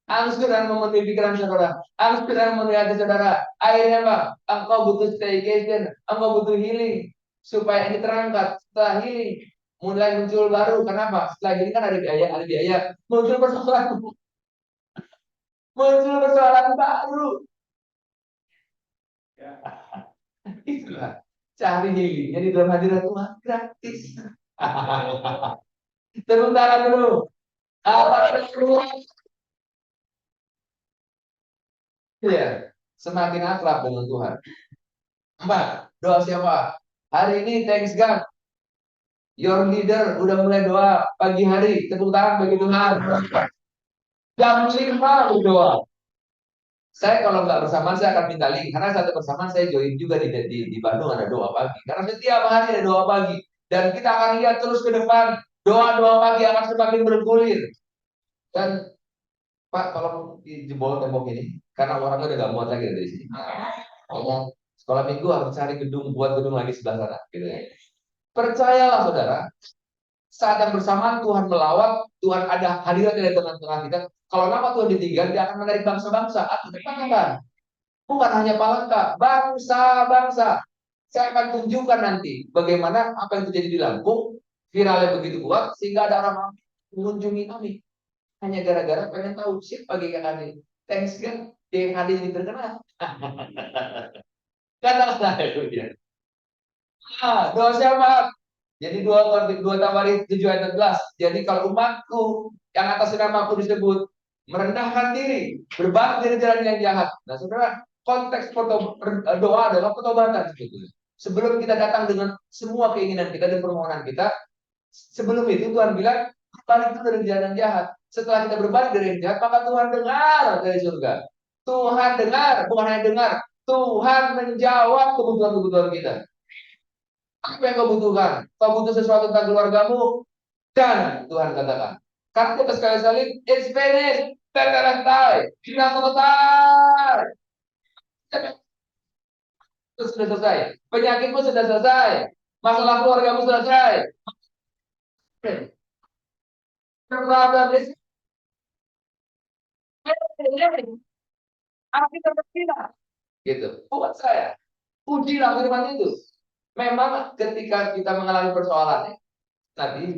Angsuran memenuhi pikiran saudara, angsuran memenuhi hati saudara. Akhirnya apa? Engkau butuh staycation, engkau butuh healing supaya ini terangkat. Setelah healing, mulai muncul baru. Kenapa? Setelah healing kan ada biaya, muncul persoalan, muncul persoalan baru. Itulah cari healing. Jadi dalam hadirat Tuhan gratis. Tepuk tangan dulu. Ya, semakin akrab dengan Tuhan. 4. Doa siapa? Hari ini thanks God. Your leader udah mulai doa pagi hari. Tepuk tangan bagi Tuhan. Jam 5 doa. Saya kalau nggak bersamaan saya akan minta link. Karena satu bersamaan saya join juga di Bandung ada doa pagi. Karena setiap hari ada doa pagi. Dan kita akan lihat terus ke depan. Doa-doa pagi akan semakin bergulir. Dan Pak, tolong dijebol tembok ini. Karena orangnya udah gak muat lagi dari sini. Sekolah minggu harus cari buat gedung lagi sebelah sana. Gitu ya. Percayalah saudara, saat yang bersamaan Tuhan melawat, Tuhan ada hadirat di tengah-tengah kita. Kalau nama Tuhan ditinggal, dia akan menarik bangsa-bangsa. Kan? Bukan hanya Palangka, bangsa-bangsa. Saya akan tunjukkan nanti bagaimana apa yang terjadi di Lampung, viralnya begitu kuat, sehingga ada orang mengunjungi kami. Hanya gara-gara pengen tahu siapa GKKD. Thanks God, GKKD ini terkenal. Katakanlah haleluya. Doa siapa? Jadi 2 Tawarik 7 ayat 14. Jadi kalau umatku yang atas namaku disebut merendahkan diri, berbalik dari jalan yang jahat. Nah, saudara, konteks doa adalah pertobatan sebetulnya. Sebelum kita datang dengan semua keinginan kita dan permohonan kita, sebelum itu Tuhan bilang balik itu dari jalan yang jahat. Setelah kita berbalik dari yang jahat, maka Tuhan dengar dari surga. Tuhan dengar, bukan hanya dengar, Tuhan menjawab kebutuhan-kebutuhan kita. Apa yang kau butuhkan? Kau butuh sesuatu tentang keluargamu? Dan Tuhan katakan, karena kita sekali salib, it's finished. Tetelestai, bilang selesai. Itu sudah selesai. Penyakitmu sudah selesai. Masalah keluargamu selesai. Terlambat di gitu. Buat saya, ujilah firman itu. Memang ketika kita mengalami persoalan, tadi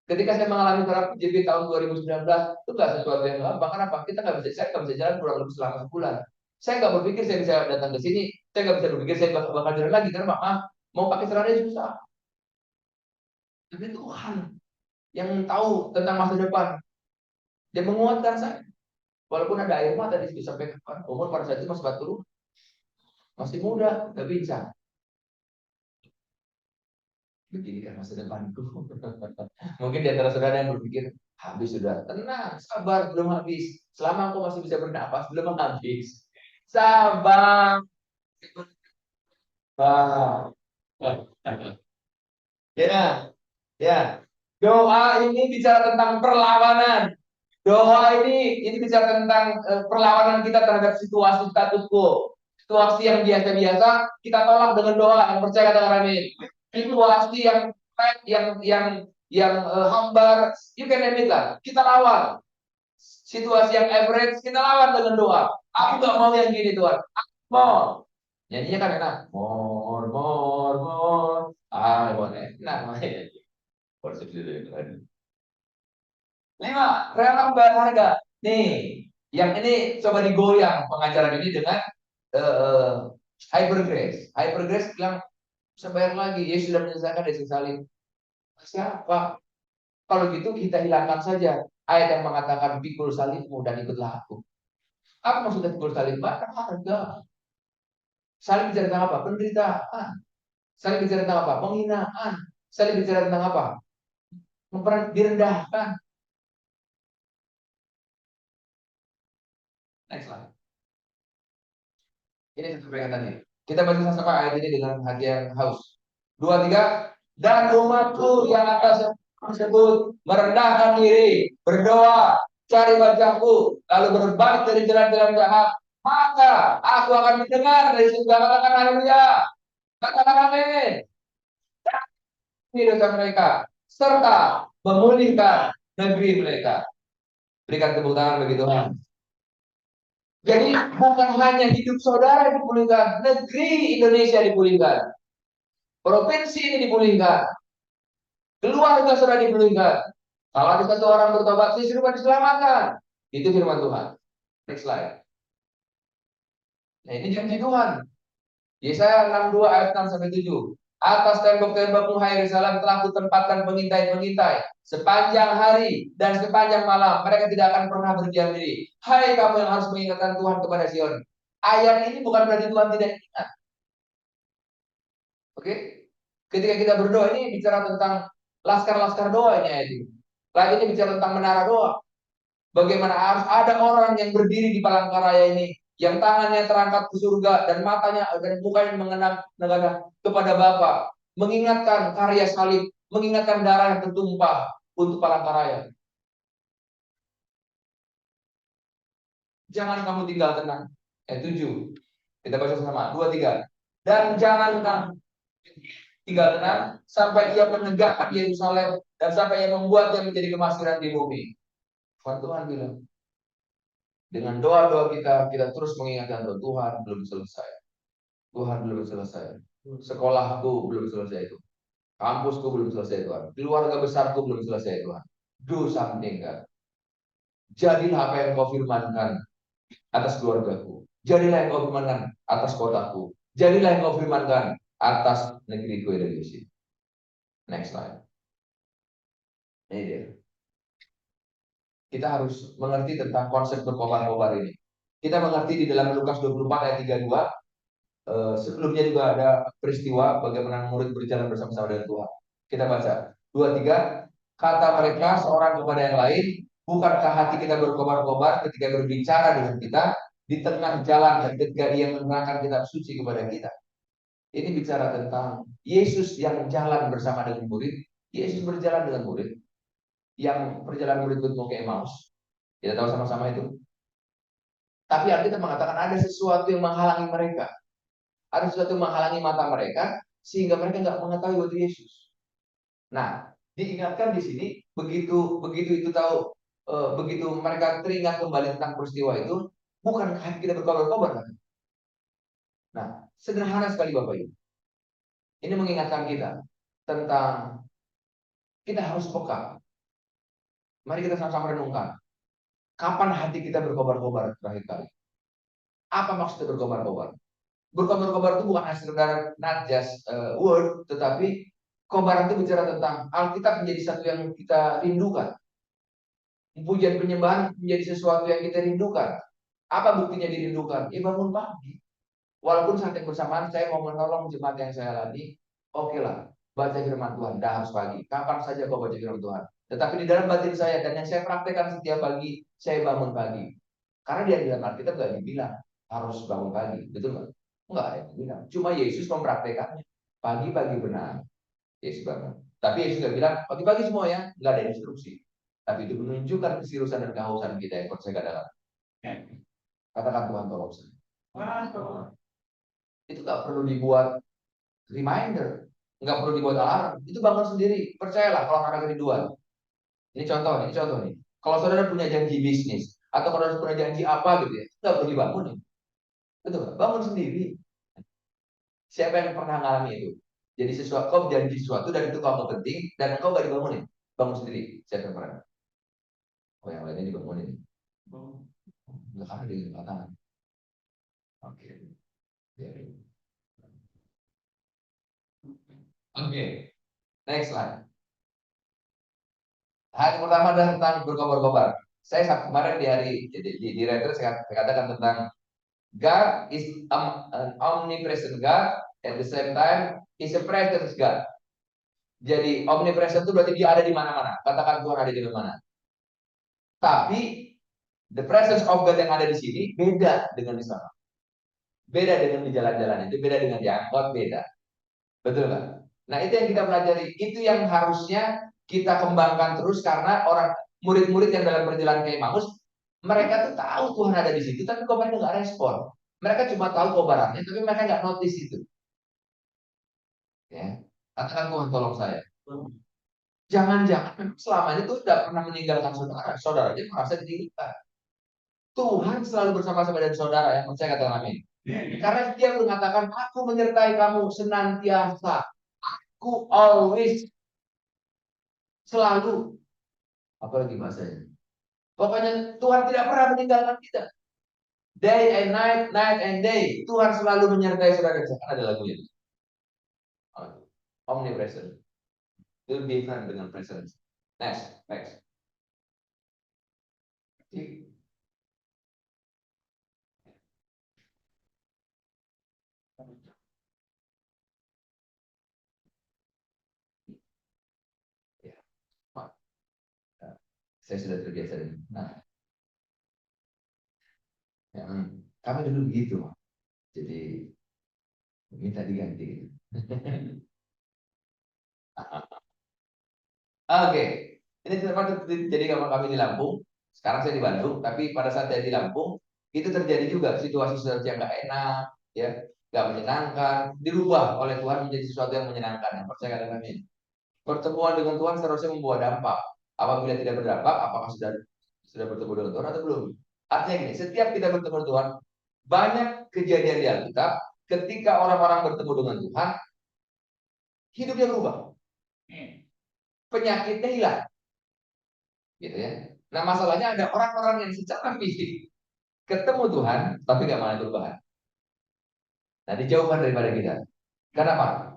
ketika saya mengalami terapi JB tahun 2019, itu nggak sesuatu yang gampang. Kenapa? Saya nggak bisa jalan kurang lebih selama sebulan. Saya nggak berpikir saya bisa datang ke sini. Saya nggak bisa berpikir saya bakal jalan lagi. Karena maaf, mau pakai celana susah. Tapi Tuhan yang tahu tentang masa depan, dia menguatkan saya. Walaupun ada air mata di situ sampai kapan, umur pada saat itu masih 40, masih muda, nggak bisa. Begini kan masa depanku. Mungkin di antara saudara yang berpikir, habis sudah. Tenang, sabar, belum habis. Selama aku masih bisa bernapas, belum habis. Sabar. Ya, ya. Doa ini bicara tentang perlawanan. Doa ini bicara tentang perlawanan kita terhadap situasi status quo. Situasi yang biasa-biasa kita tolak dengan doa. Yang percaya dengan amin. Situasi yang hambar, you can name it lah. Kita lawan. Situasi yang average kita lawan dengan doa. Aku gak mau yang gini Tuhan. Aku mau. Nyanyinya kan enak. More, more, more. Ah, boleh. Enak namanya. Worship leader keren. 5. Rela membayar harga. Nih, yang ini coba digoyang pengajaran ini dengan eh, hyper grace. Hyper grace bilang bisa bayar lagi. Yesus sudah menyelesaikan dari salib. Siapa? Kalau gitu kita hilangkan saja ayat yang mengatakan pikul salibmu dan ikutlah aku. Apa maksudnya pikul salib? Bayar harga. Salib bicara tentang apa? Penderitaan. Salib bicara tentang apa? Penghinaan. Salib bicara tentang apa? Direndahkan. Next slide. Ini satu tadi. Kita baca sama-sama ayat ini dengan hati yang haus. 2, 3. Dan umatku yang atas tersebut merendahkan diri, berdoa, cari wajahku, lalu berbalik dari jalan-jalan jahat, maka aku akan mendengar dari surga. Katakan haleluya. Katakan amin. Ini dosa mereka, serta memulihkan negeri mereka. Berikan tepuk tangan bagi Tuhan. Jadi bukan hanya hidup saudara yang dipulihkan, negeri Indonesia dipulihkan, provinsi ini dipulihkan, keluarga saudara dipulihkan. Kalau ada satu orang bertobat, seluruh diselamatkan. Itu firman Tuhan. Next slide. Nah, ini janji Tuhan. Yesaya 62 ayat 6 sampai 7. Atas tembok-tembokmu hai Yerusalem telah kutempatkan pengintai-pengintai sepanjang hari dan sepanjang malam. Mereka tidak akan pernah berdiam diri. Hai kamu yang harus mengingatkan Tuhan kepada Sion. Ayat ini bukan berarti Tuhan tidak ingat. Oke? Ketika kita berdoa ini bicara tentang laskar-laskar doa ini ayat ini. Ayat ini bicara tentang menara doa. Bagaimana harus ada orang yang berdiri di Palangkaraya ini, yang tangannya terangkat ke surga dan matanya dan mukanya mengenang kepada Bapa, mengingatkan karya salib, mengingatkan darah yang tertumpah untuk Palangkaraya. Jangan kamu tinggal tenang. 7. Kita baca sama. 2, 3. Dan jangan kamu tinggal tenang sampai ia menegakkan Yerusalem dan sampai ia membuatnya menjadi kemasyhuran di bumi. Tuhan bilang, dengan doa-doa kita terus mengingatkan bahwa Tuhan belum selesai. Tuhan belum selesai. Sekolahku belum selesai itu. Kampusku belum selesai Tuhan. Keluarga besarku belum selesai Tuhan. Do something God. Jadilah apa yang kau firmankan atas keluargaku. Jadilah yang kau firmankan atas kotaku. Jadilah yang kau firmankan atas negeriku Indonesia. Next slide. Ini dia. Kita harus mengerti tentang konsep berkobar-kobar ini. Kita mengerti di dalam Lukas 24 ayat 32. Sebelumnya juga ada peristiwa bagaimana murid berjalan bersama-sama dengan Tuhan. Kita baca 2, 3. Kata mereka seorang kepada yang lain, bukankah hati kita berkobar-kobar ketika berbicara dengan kita di tengah jalan dan ketika dia menerangkan kitab suci kepada kita. Ini bicara tentang Yesus yang jalan bersama dengan murid. Yesus berjalan dengan murid. Yang perjalanan murid mau ke Emmaus. Kita tahu sama-sama itu. Tapi Alkitab mengatakan ada sesuatu yang menghalangi mereka. Ada sesuatu yang menghalangi mata mereka sehingga mereka nggak mengetahui waktu Yesus. Nah, diingatkan di sini begitu itu tahu begitu mereka teringat kembali tentang peristiwa itu, bukan hati kita berkobar-kobar kan? Nah, sederhana sekali Bapak Ibu. Ini mengingatkan kita tentang kita harus peka. Mari kita sama-sama renungkan. Kapan hati kita berkobar-kobar terakhir kali? Apa maksudnya berkobar-kobar? Berkobar-kobar itu bukan hanya sekedar not just word, tetapi kobaran itu bicara tentang Alkitab menjadi satu yang kita rindukan. Pujian penyembahan menjadi sesuatu yang kita rindukan. Apa buktinya dirindukan? Ya bangun pagi. Walaupun saat yang bersamaan saya mau menolong jemaat yang saya latih, oke lah, baca firman Tuhan, dah harus pagi. Kapan saja kau baca firman Tuhan. Tetapi di dalam batin saya dan yang saya praktekkan setiap pagi, saya bangun pagi. Karena dia di dalam Alkitab nggak dibilang harus bangun pagi, betul nggak? Enggak ada yang bilang. Cuma Yesus mempraktekannya. Pagi-pagi benar. Yesus bangun. Tapi Yesus nggak bilang pagi-pagi semua ya, nggak ada instruksi. Tapi itu menunjukkan keseriusan dan kehausan kita yang saya katakan. Katakan Tuhan tolong saya. Itu nggak perlu dibuat reminder, nggak perlu dibuat alarm. Itu bangun sendiri. Percayalah kalau ada kerinduan. Ini contoh nih. Kalau saudara punya janji bisnis atau kalau saudara punya janji apa gitu ya, nggak perlu dibangun. Betul nggak? Bangun sendiri. Siapa yang pernah ngalami itu? Jadi sesuatu, kau janji sesuatu dan itu kamu penting dan kau gak dibangunin, bangun sendiri. Siapa yang pernah? Oh, yang lainnya dibangunin. Enggak, karena dia tangan. Oke. Oke. Next slide. Hari pertama adalah tentang berkobar-kobar. Saya kemarin di hari di retret saya katakan tentang God is an omnipresent God, at the same time is a presence God. Jadi omnipresent itu berarti dia ada di mana-mana. Katakan Tuhan ada di mana-mana. Tapi the presence of God yang ada di sini beda dengan di sana. Beda dengan di jalan-jalan itu, beda dengan di angkot, beda. Betul kan? Nah, itu yang kita pelajari. Itu yang harusnya kita kembangkan terus karena orang murid-murid yang dalam perjalanan ke Emmaus, mereka tuh tahu Tuhan ada di situ, tapi kok mereka nggak respon. Mereka cuma tahu kobarannya, tapi mereka nggak notice itu. Ya, katakan Tuhan tolong saya. Jangan-jangan selama ini tuh tidak pernah meninggalkan saudara. Saudaranya merasa ditinggalkan. Tuhan selalu bersama-sama dengan saudara yang percaya katakan amin. Karena dia mengatakan, aku menyertai kamu senantiasa. Aku always, selalu. Apalagi bahasanya. Pokoknya Tuhan tidak pernah meninggalkan kita. Day and night, night and day. Tuhan selalu menyertai saudara. Kan ada lagunya. Omnipresent. Itu different dengan presence. Next. Ya. Saya sudah terbiasa dengan. Nah, ya, kami dulu begitu. Jadi minta diganti. Oke, ini tempat jadi kalau kami di Lampung. Sekarang saya di Bandung, tapi pada saat saya di Lampung itu terjadi juga situasi-situasi yang nggak enak, ya, nggak menyenangkan, dirubah oleh Tuhan menjadi sesuatu yang menyenangkan. Yang percaya katakan amin. Pertemuan dengan Tuhan seharusnya membawa dampak. Apabila tidak berdampak, apakah sudah bertemu dengan Tuhan atau belum? Artinya gini, setiap kita bertemu dengan Tuhan, banyak kejadian di Alkitab ketika orang-orang bertemu dengan Tuhan, hidupnya berubah, penyakitnya hilang, gitu ya. Nah, masalahnya ada orang-orang yang secara fisik ketemu Tuhan, tapi nggak mau perubahan. Nah, dijauhkan daripada kita. Kenapa?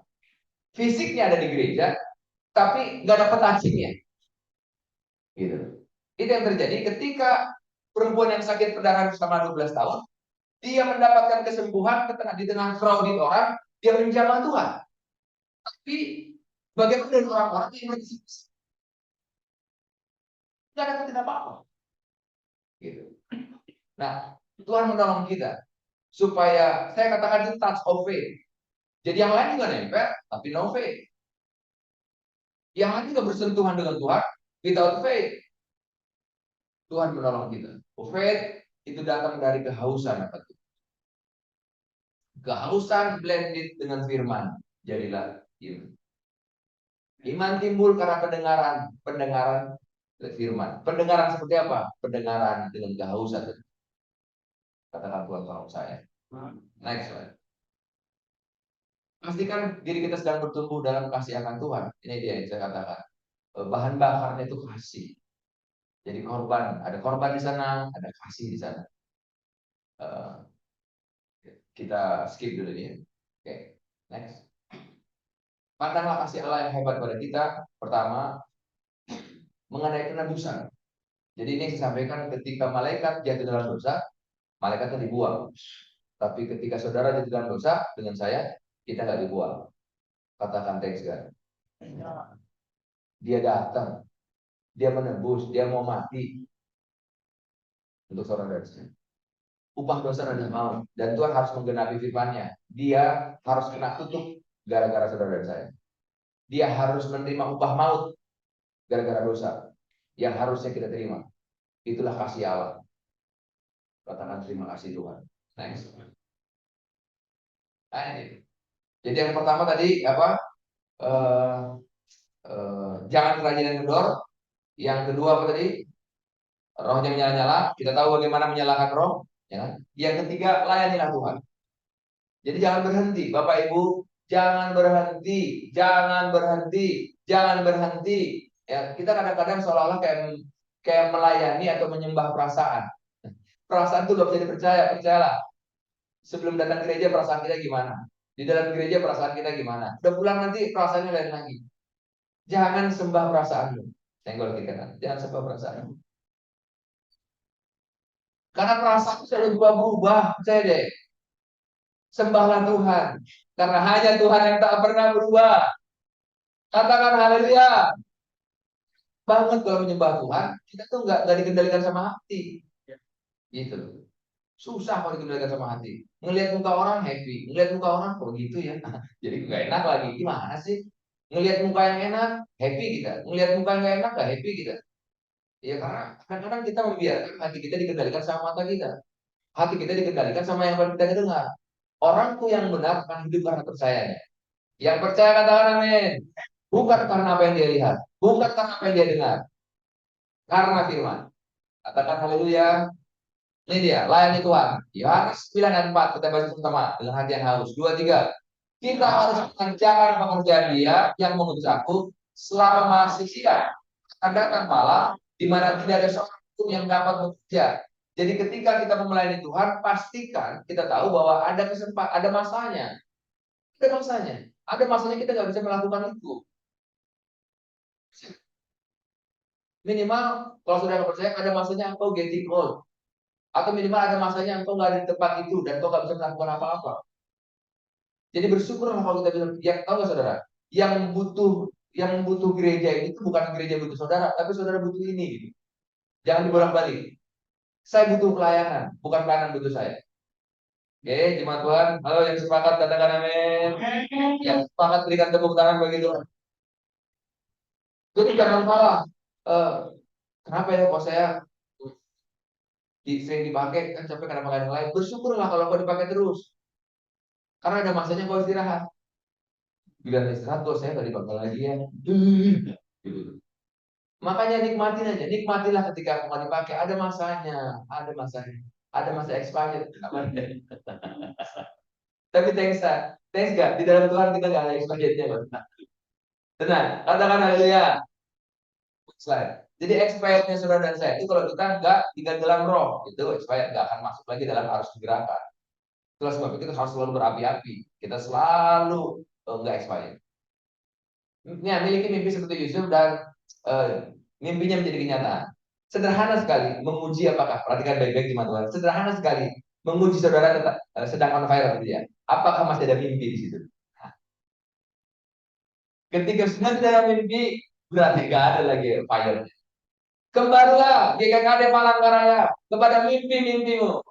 Fisiknya ada di gereja, tapi nggak dapat hasilnya. Gitu. Itu yang terjadi ketika perempuan yang sakit perdarahan selama 12 tahun, dia mendapatkan kesembuhan di tengah crowded orang, dia menjamah Tuhan. Tapi bagaimana dengan orang-orang yang masih nggak dapat apa-apa? Gitu. Nah, Tuhan menolong kita supaya saya katakan itu touch of faith. Jadi yang lain juga nempel, tapi no faith. Yang lain juga bersentuhan dengan Tuhan, without faith. Tuhan menolong kita. Faith itu datang dari kehausan apa itu? Kehausan blended dengan firman. Jadilah iman. Iman timbul karena pendengaran firman. Pendengaran seperti apa? Pendengaran dengan kehausan. Katakan Tuhan tolong saya. Next slide. Pastikan diri kita sedang bertumbuh dalam kasih akan Tuhan. Ini dia yang saya katakan. Bahan bakarnya itu kasih. Jadi ada korban di sana, ada kasih di sana. Kita skip dulu ini. Oke, next. Pandanglah kasih Allah yang hebat pada kita. Pertama, mengenai penebusan. Jadi ini saya sampaikan ketika malaikat jatuh dalam dosa, malaikatnya dibuang. Tapi ketika saudara jatuh dalam dosa dengan saya, kita nggak dibuang. Katakan thanks God. Dia datang, dia menebus, dia mau mati untuk saudara dan saya. Upah dosa adalah maut, dan Tuhan harus menggenapi firman-Nya. Dia harus kena kutuk gara-gara saudara dan saya. Dia harus menerima upah maut gara-gara dosa yang harusnya kita terima. Itulah kasih Allah. Katakan terima kasih Tuhan. Next. Nah, ini. Jadi yang pertama tadi apa? Jangan kerajinan kendor. Yang kedua apa tadi? Rohnya menyala-nyala. Kita tahu bagaimana menyalakan roh. Ya kan? Yang ketiga, layanilah Tuhan. Jadi jangan berhenti, Bapak Ibu, jangan berhenti, jangan berhenti, jangan berhenti. Ya, kita kadang-kadang seolah-olah kayak kayak melayani atau menyembah perasaan. Perasaan itu gak bisa dipercaya, percayalah. Sebelum datang gereja perasaan kita gimana? Di dalam gereja perasaan kita gimana? Udah pulang nanti perasaannya lain lagi. Jangan sembah perasaanmu. Senggol kiri kanan. Jangan sembah perasaanmu. Karena perasaan itu selalu berubah-ubah. Percaya deh. Sembahlah Tuhan. Karena hanya Tuhan yang tak pernah berubah. Katakan haleluya. Banget kalau menyembah Tuhan, kita tuh nggak dikendalikan sama hati. Gitu. Susah kalau dikendalikan sama hati. Ngelihat muka orang happy, ngelihat muka orang kok gitu ya. Jadi nggak enak lagi. Gimana sih? Ngelihat muka yang enak, happy kita. Ngelihat muka yang nggak enak, nggak happy kita. Ya karena kadang-kadang kita membiarkan hati kita dikendalikan sama mata kita. Hati kita dikendalikan sama yang kita dengar. Orang tuh yang benar akan hidup karena percayanya. Yang percaya katakan amin. Bukan karena apa yang dia lihat, bukan karena apa yang dia dengar, karena firman. Katakan haleluya. Ini dia, layani Tuhan. Yohanes 9 ayat 4, kita baca sama dengan hati yang haus. 2, 3. Kita harus mengerjakan pekerjaan dia yang mengutus aku selama masih siang. Akan datang malam di mana tidak ada seorang pun yang dapat bekerja. Jadi ketika kita melayani Tuhan, pastikan kita tahu bahwa ada kesempatan, ada masanya. Ada masanya. Ada masanya kita nggak bisa melakukan itu. Minimal kalau sudah percaya ada masanya engkau getting old. Atau minimal ada masanya engkau nggak ada di tempat itu dan engkau nggak bisa melakukan apa-apa. Jadi bersyukurlah kalau kita bisa. Ya, tahu nggak saudara? Yang butuh gereja itu bukan gereja butuh saudara, tapi saudara butuh ini. Gitu. Jangan dibolak-balik. Saya butuh pelayanan, bukan pelayanan butuh saya. Oke, jemaat Tuhan. Halo yang sepakat katakan amin. Yang sepakat berikan tepuk tangan bagi Tuhan. Jadi jangan salah. Eh, kenapa ya kok saya sering dipakai kan sampai kenapa nggak ada yang lain? Bersyukurlah kalau kau dipakai terus. Karena ada masanya kau istirahat. Bila istirahat kok saya nggak dipakai lagi ya. Gitu. Makanya nikmatin aja, nikmatilah ketika aku nggak dipakai. Ada masanya, ada masanya, ada masa expired. Tapi thanks gak di dalam Tuhan kita nggak ada expirednya, tenang, katakan haleluya. Slide. Jadi expirednya saudara dan saya itu kalau kita nggak tinggal dalam roh, itu expired nggak akan masuk lagi dalam arus gerakan. Itulah sebab itu kita harus selalu berapi-api. Kita selalu nggak expired. Ya, miliki mimpi seperti Yusuf dan mimpinya menjadi kenyataan. Sederhana sekali menguji apakah, perhatikan baik-baik teman-teman. Sederhana sekali menguji saudara sedang on fire gitu ya. Apakah masih ada mimpi di situ? Nah, ketika sudah tidak ada mimpi, berarti nggak ada lagi fire. Kembalilah GKKD Palangkaraya kepada mimpi-mimpimu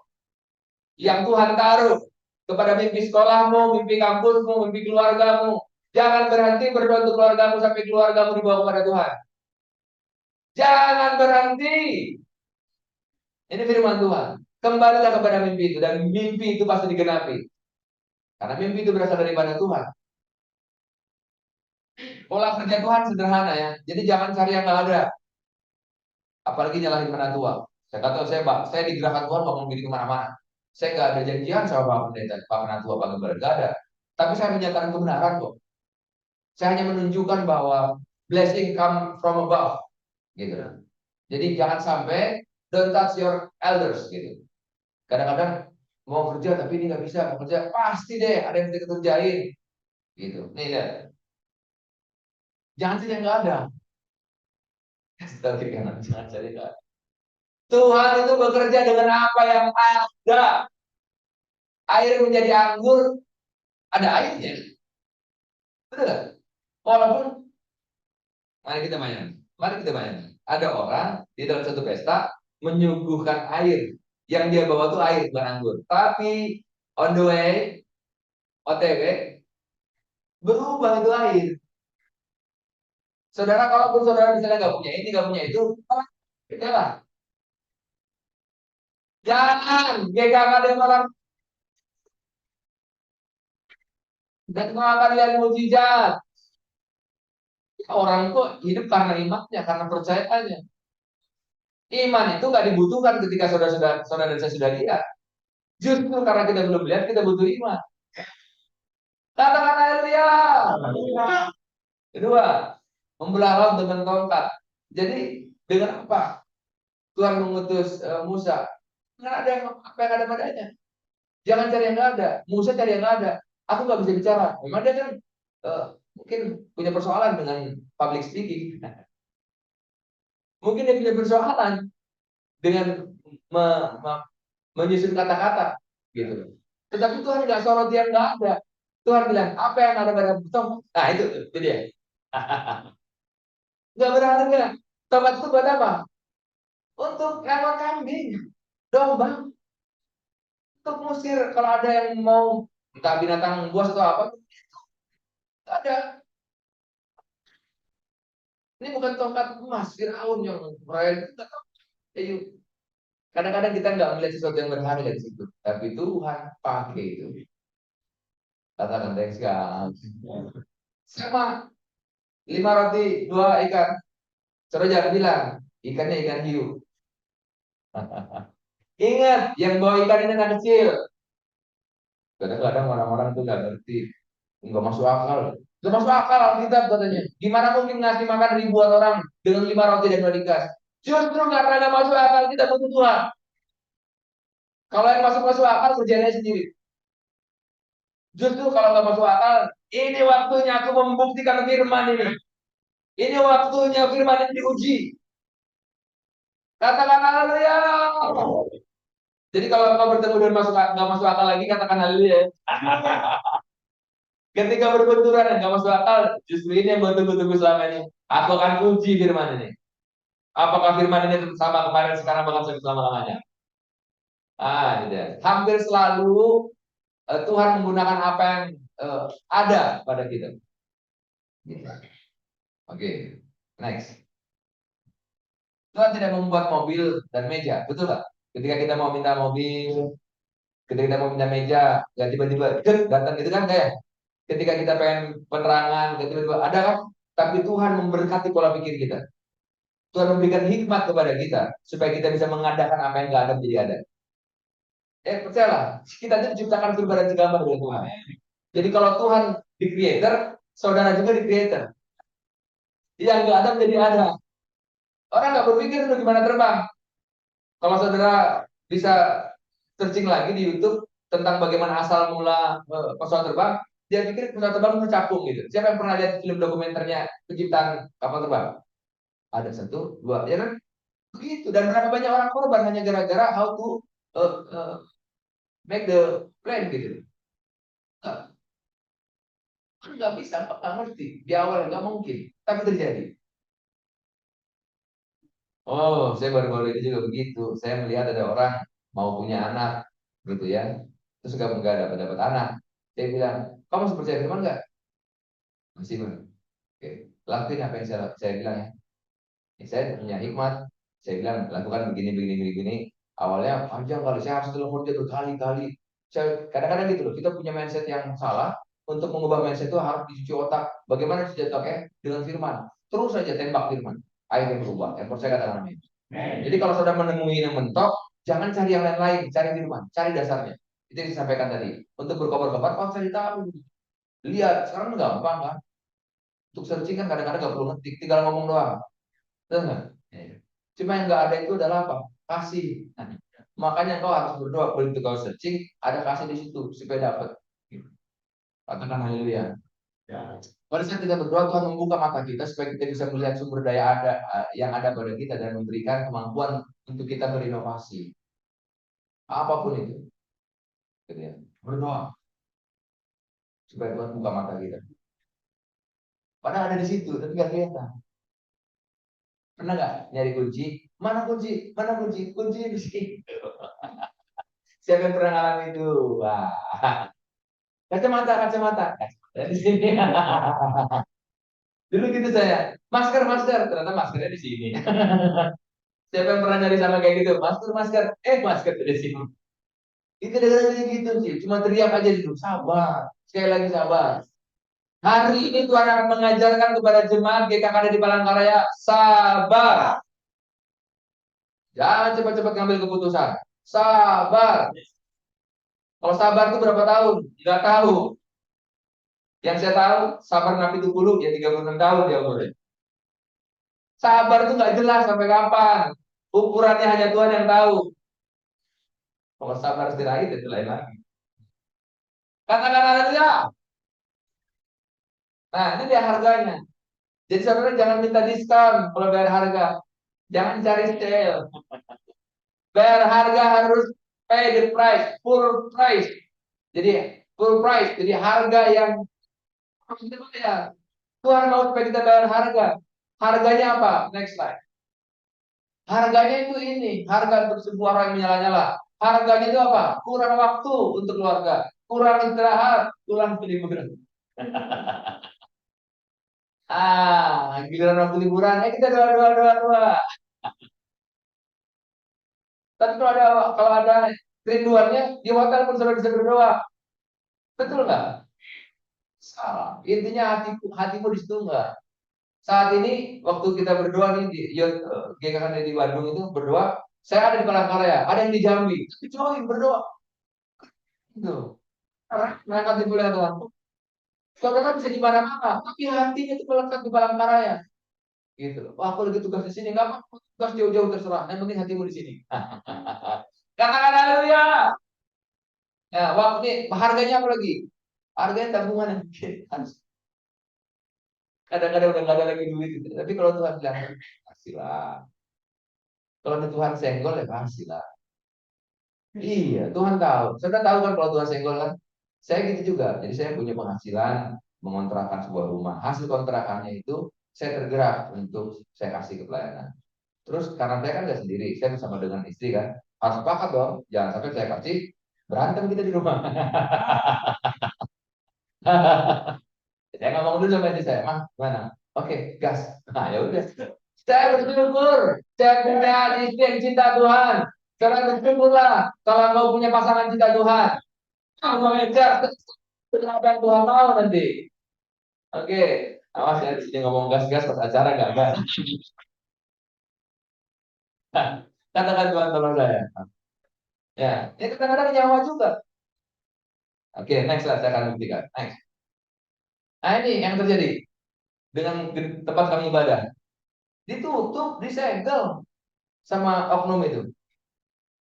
yang Tuhan taruh, kepada mimpi sekolahmu, mimpi kampusmu, mimpi keluargamu. Jangan berhenti berdoa untuk keluargamu sampai keluargamu dibawa kepada Tuhan. Jangan berhenti. Ini firman Tuhan. Kembalilah kepada mimpi itu dan mimpi itu pasti digenapi. Karena mimpi itu berasal daripada Tuhan. Pola kerja Tuhan sederhana ya. Jadi jangan cari yang nggak ada. Apalagi nyalahin penatua. Saya kata saya digerakkan Tuhan ngomong gini kemana-mana. Saya nggak ada janjian sama Pak Pendeta, Pak Penatua, Pak Gembala, nggak ada. Tapi saya menyatakan kebenaran kok. Saya hanya menunjukkan bahwa blessing come from above, gitu. Jadi jangan sampai don't touch your elders, gitu. Kadang-kadang mau kerja tapi ini nggak bisa, mau kerja pasti deh ada yang bisa kerjain, gitu. Nih lihat, jangan cari yang nggak ada. Jangan cari nggak ada. Tuhan itu bekerja dengan apa yang ada. Air menjadi anggur, ada airnya. Betul nggak? Walaupun, mari kita bayangkan. Ada orang di dalam satu pesta menyuguhkan air. Yang dia bawa tuh air, bukan anggur. Tapi on the way, OTW, berubah itu air. Saudara, kalaupun saudara misalnya nggak punya ini, nggak punya itu, lah. Jangan GKKD orang dan kau akan lihat mujizat. Orang kok hidup karena imannya, karena percayaannya. Iman itu nggak dibutuhkan ketika saudara dan saya sudah lihat. Justru karena kita belum lihat, kita butuh iman. Katakan haleluya. Kedua, membelah laut dengan tongkat. Jadi dengan apa Tuhan mengutus Musa? Dengan ada yang apa yang ada padanya. Jangan cari yang nggak ada. Musa cari yang nggak ada. Aku nggak bisa bicara. Memang dia kan mungkin punya persoalan dengan public speaking. Mungkin dia punya persoalan dengan me- me- menyusun kata-kata, gitu. Tetapi Tuhan nggak sorot yang nggak ada. Tuhan bilang apa yang ada pada tongkat. Nah itu dia. Nggak berharga. Tongkat itu buat apa? Untuk hewan kambing, domba, untuk musir. Kalau ada yang mau entah binatang buas atau apa, nggak ada. Ini bukan tongkat emas Firaun yang meraih. Kadang-kadang kita nggak melihat sesuatu yang berharga di situ, tapi Tuhan pakai itu. Katakan teks kan. Sama 5 roti 2 ikan. Saudara jangan bilang ikannya ikan hiu. Ingat, yang bawa ikan ini anak kecil. Kadang-kadang orang-orang tuh nggak ngerti, nggak masuk akal. Nggak masuk akal Alkitab katanya. Gimana mungkin ngasih makan ribuan orang dengan 5 roti dan 2 ikan? Justru karena nggak masuk akal kita butuh Tuhan. Kalau yang masuk akal kerjanya sendiri. Justru kalau nggak masuk akal, ini waktunya aku membuktikan firman ini. Ini waktunya firman ini diuji. Katakan haleluya. Jadi kalau kau bertemu dengan nggak masuk akal lagi, katakan haleluya. Ketika berbenturan dan nggak masuk akal, justru ini yang tunggu-tunggu selama ini. Aku akan uji firman ini. Apakah firman ini tetap sama kemarin, sekarang, bahkan sampai selama-lamanya? Ah, ini dia. Hampir selalu Tuhan menggunakan apa yang ada pada kita. Gitu. Oke, next. Tuhan tidak membuat mobil dan meja, betul nggak? Ketika kita mau minta mobil, ketika kita mau minta meja, nggak tiba-tiba datang gitu kan kayak. Ketika kita pengen penerangan, nggak tiba-tiba ada kan? Tapi Tuhan memberkati pola pikir kita. Tuhan memberikan hikmat kepada kita supaya kita bisa mengadakan apa yang nggak ada menjadi ada. Percayalah, kita itu diciptakan surga dan segambar dengan Tuhan. Jadi kalau Tuhan di creator, saudara juga di creator. Yang nggak ada menjadi ada. Orang nggak berpikir itu gimana terbang. Kalau saudara bisa searching lagi di YouTube tentang bagaimana asal mula pesawat terbang, dia pikir pesawat terbang itu capung gitu. Siapa yang pernah lihat film dokumenternya penciptaan kapal terbang? Ada satu, dua, ya kan? Begitu. Dan berapa banyak orang korban hanya gara-gara how to uh, uh, make the plan gitu. Nggak bisa, nggak ngerti. Di awal nggak mungkin, tapi terjadi. Oh, saya baru-baru ini juga begitu. Saya melihat ada orang mau punya anak, gitu ya. Terus nggak dapat anak. Saya bilang, kamu masih percaya firman nggak? Masih benar. Oke, lakuin apa yang saya bilang ya. Saya punya hikmat. Saya bilang lakukan begini, begini, begini, begini. Awalnya panjang kali. Saya harus telepon dia berkali-kali. Saya kadang-kadang gitu loh. Kita punya mindset yang salah. Untuk mengubah mindset itu harus dicuci otak. Bagaimana cuci otaknya? Dengan firman. Terus saja tembak firman. Akhirnya berubah. Yang percaya katakan amin. Jadi kalau sudah menemui yang mentok, jangan cari yang lain-lain, cari firman, cari dasarnya. Itu yang disampaikan tadi. Untuk berkobar-kobar, oh cari tahu. Lihat, sekarang gampang kan? Untuk searching kan kadang-kadang nggak perlu ngetik, tinggal ngomong doang. Betul nggak? Ya. Cuma yang nggak ada itu adalah apa? Kasih. Nah, makanya kau harus berdoa. Begitu kau searching, ada kasih di situ supaya dapat. Katakan haleluya. Ya. Pada saat kita berdoa, Tuhan membuka mata kita supaya kita bisa melihat sumber daya yang ada pada kita dan memberikan kemampuan untuk kita berinovasi. Apapun itu. Gitu ya. Berdoa supaya Tuhan buka mata kita. Padahal ada di situ, tapi nggak kelihatan. Pernah nggak nyari kunci? Mana kunci? Mana kunci? Kuncinya di sini. Siapa yang pernah ngalamin itu? Wah. Kacamata, kacamata. Kacamata di sini. Dulu gitu saya. Masker, masker. Ternyata maskernya di sini. Siapa yang pernah nyari sama kayak gitu? Masker, masker. Masker di sini. Itu kadang-kadang gitu sih. Cuma teriak aja dulu. Sabar. Sekali lagi sabar. Hari ini Tuhan akan mengajarkan kepada jemaat GKKD di Palangkaraya. Sabar. Jangan cepat-cepat ngambil keputusan. Sabar. Kalau sabar itu berapa tahun? Nggak tahu. Yang saya tahu, sabar Nabi itu dulu ya 36 tahun dia boleh. Sabar itu nggak jelas sampai kapan. Ukurannya hanya Tuhan yang tahu. Kalau sabar harus diraih, itu lain lagi. Katakan haleluya. Nah, ini dia harganya. Jadi saudara jangan minta diskon kalau bayar harga. Jangan cari sale. Bayar harga harus pay the price, full price. Jadi full price. Jadi harga yang harus kita bayar. Tuhan mau supaya kita bayar harga. Harganya apa? Next slide. Harganya itu ini, harga untuk sebuah orang yang menyala-nyala. Harganya itu apa? Kurang waktu untuk keluarga, kurang istirahat, kurang liburan. Giliran waktu liburan, kita doa. Tapi kalau ada kerinduannya di hotel pun sudah bisa berdoa, betul nggak? Salah. Intinya hatimu di situ nggak? Saat ini waktu kita berdoa nih di GKKD di Bandung itu berdoa, saya ada di Palangkaraya, ada yang di Jambi, join berdoa. Itu. Karena melekat di bulan Tuhan. Saudara bisa di mana-mana, tapi hatinya itu melekat di Palangkaraya. Gitu loh. Wah, aku lagi tugas di sini, nggak apa-apa, tugas jauh-jauh terserah. Yang penting hatimu di sini. Katakan haleluya. Ya, waktu ini harganya apa lagi? Harganya tabungan yang kadang-kadang udah nggak ada lagi duit gitu. Tapi kalau Tuhan bilang, kasihlah. Kalau ada Tuhan senggol ya kasihlah. Iya, Tuhan tahu. Saudara tahu kan kalau Tuhan senggol kan? Saya gitu juga. Jadi saya punya penghasilan mengontrakan sebuah rumah. Hasil kontrakannya itu saya tergerak untuk saya kasih ke pelayanan. Terus karena saya kan nggak sendiri, saya bersama dengan istri kan. Harus sepakat dong. Jangan sampai saya kasih berantem kita di rumah. Saya ngomong dulu sama istri saya, Mah, gimana? Oke, gas. Nah, ya udah. Saya bersyukur, saya punya istri yang cinta Tuhan. Karena bersyukurlah kalau kau punya pasangan cinta Tuhan. Kamu ngejar, apa yang Tuhan mau nanti. Oke, awas ya di sini ngomong gas-gas pas acara nggak gas. Katakan Tuhan tolong saya. Ya, ini kadang-kadang nyawa juga. Oke, next lah saya akan buktikan. Next. Nah ini yang terjadi dengan tempat kami ibadah. Ditutup, disegel sama oknum itu.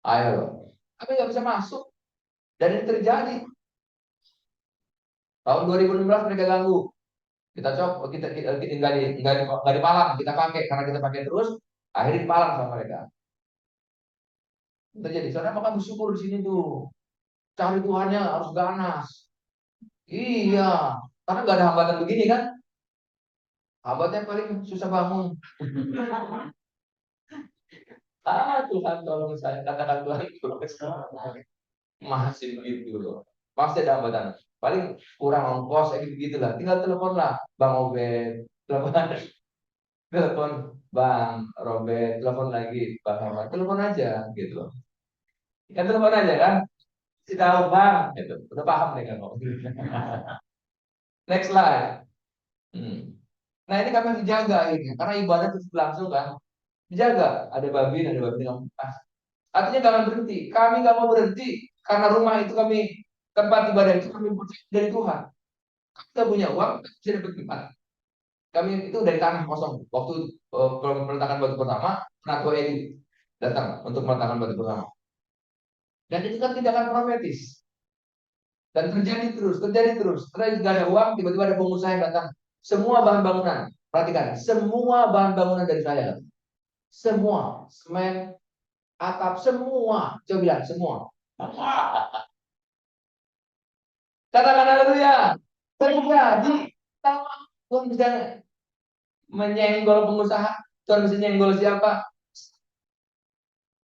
Ayo, kami nggak bisa masuk. Dan ini terjadi. Tahun 2016 mereka ganggu. Kita nggak di Malang, kita pakai karena kita pakai terus. Akhirnya di Malang sama mereka. Terjadi. Soalnya maka bersyukur di sini tuh. Cari Tuhannya harus ganas. Iya, karena nggak ada hambatan begini kan. Hambatnya paling susah bangun. Tuhan tolong saya. Katakan Tuhan tolong saya. Masih begitu loh. Pasti ada hambatan. Paling kurang ongkos kayak gitu lah. Tinggal telepon lah Bang Obed, telepon telepon Bang Robert, telepon lagi Bang Herman, telepon aja gitu loh. Kan telepon aja kan. Si tahu Bang, gitu. Udah paham nih kan. Next slide. Nah ini kami dijaga ini karena ibadah terus berlangsung kan. Dijaga. Ada babin yang artinya jangan berhenti. Kami nggak mau berhenti karena rumah itu kami tempat ibadah itu kami dari Tuhan. Kita punya uang, kita dapat tempat. Kami itu dari tanah kosong. Waktu peletakan batu pertama, Penatua Edi datang untuk meletakkan batu pertama. Dan itu kan tindakan profetis. Dan terjadi terus. Setelah tidak ada uang, tiba-tiba ada pengusaha yang datang. Semua bahan bangunan, perhatikan, semua bahan bangunan dari saya. Semua, semen, atap, semua. Coba bilang, semua. Katakan haleluya. Terjadi. Tuhan bisa menyenggol pengusaha. Tuhan bisa menyenggol siapa?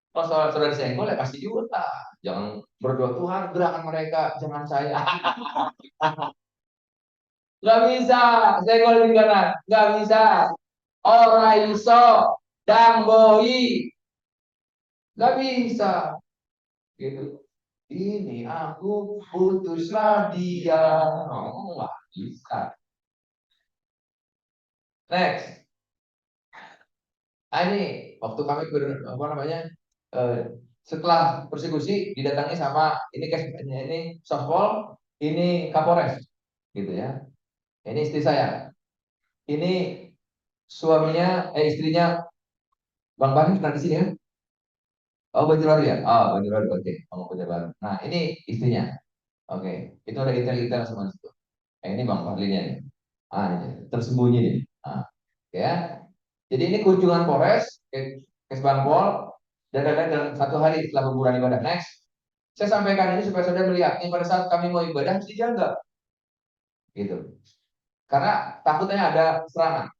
Kalau saudara disenggol ya pasti juga lah. Jangan berdoa Tuhan gerakan mereka, jangan saya. Gak bisa, senggol di kanan. Gak bisa. Ora iso, damboi. Gak bisa. Gitu. Ini aku putuslah dia. Oh, nggak bisa. Next. Ini waktu kami apa namanya setelah persekusi didatangi sama ini softball, ini Kapolres, gitu ya. Ini istri saya. Ini suaminya, istrinya Bang Bani pernah di sini kan? Oh, Banjarbaru ya? Oh, Banjarbaru. Oke, ngomong Banjarbaru. Nah, ini istrinya. Oke, itu ada detail-detail semua di situ. Ini Bang Fadlinya nih. Ini tersembunyi nih. Ah, ya. Jadi ini kunjungan Polres ke Bangpol dan dalam 1 hari setelah pemburuan ibadah. Next, saya sampaikan ini supaya saudara melihat ini pada saat kami mau ibadah harus dijaga, gitu. Karena takutnya ada serangan.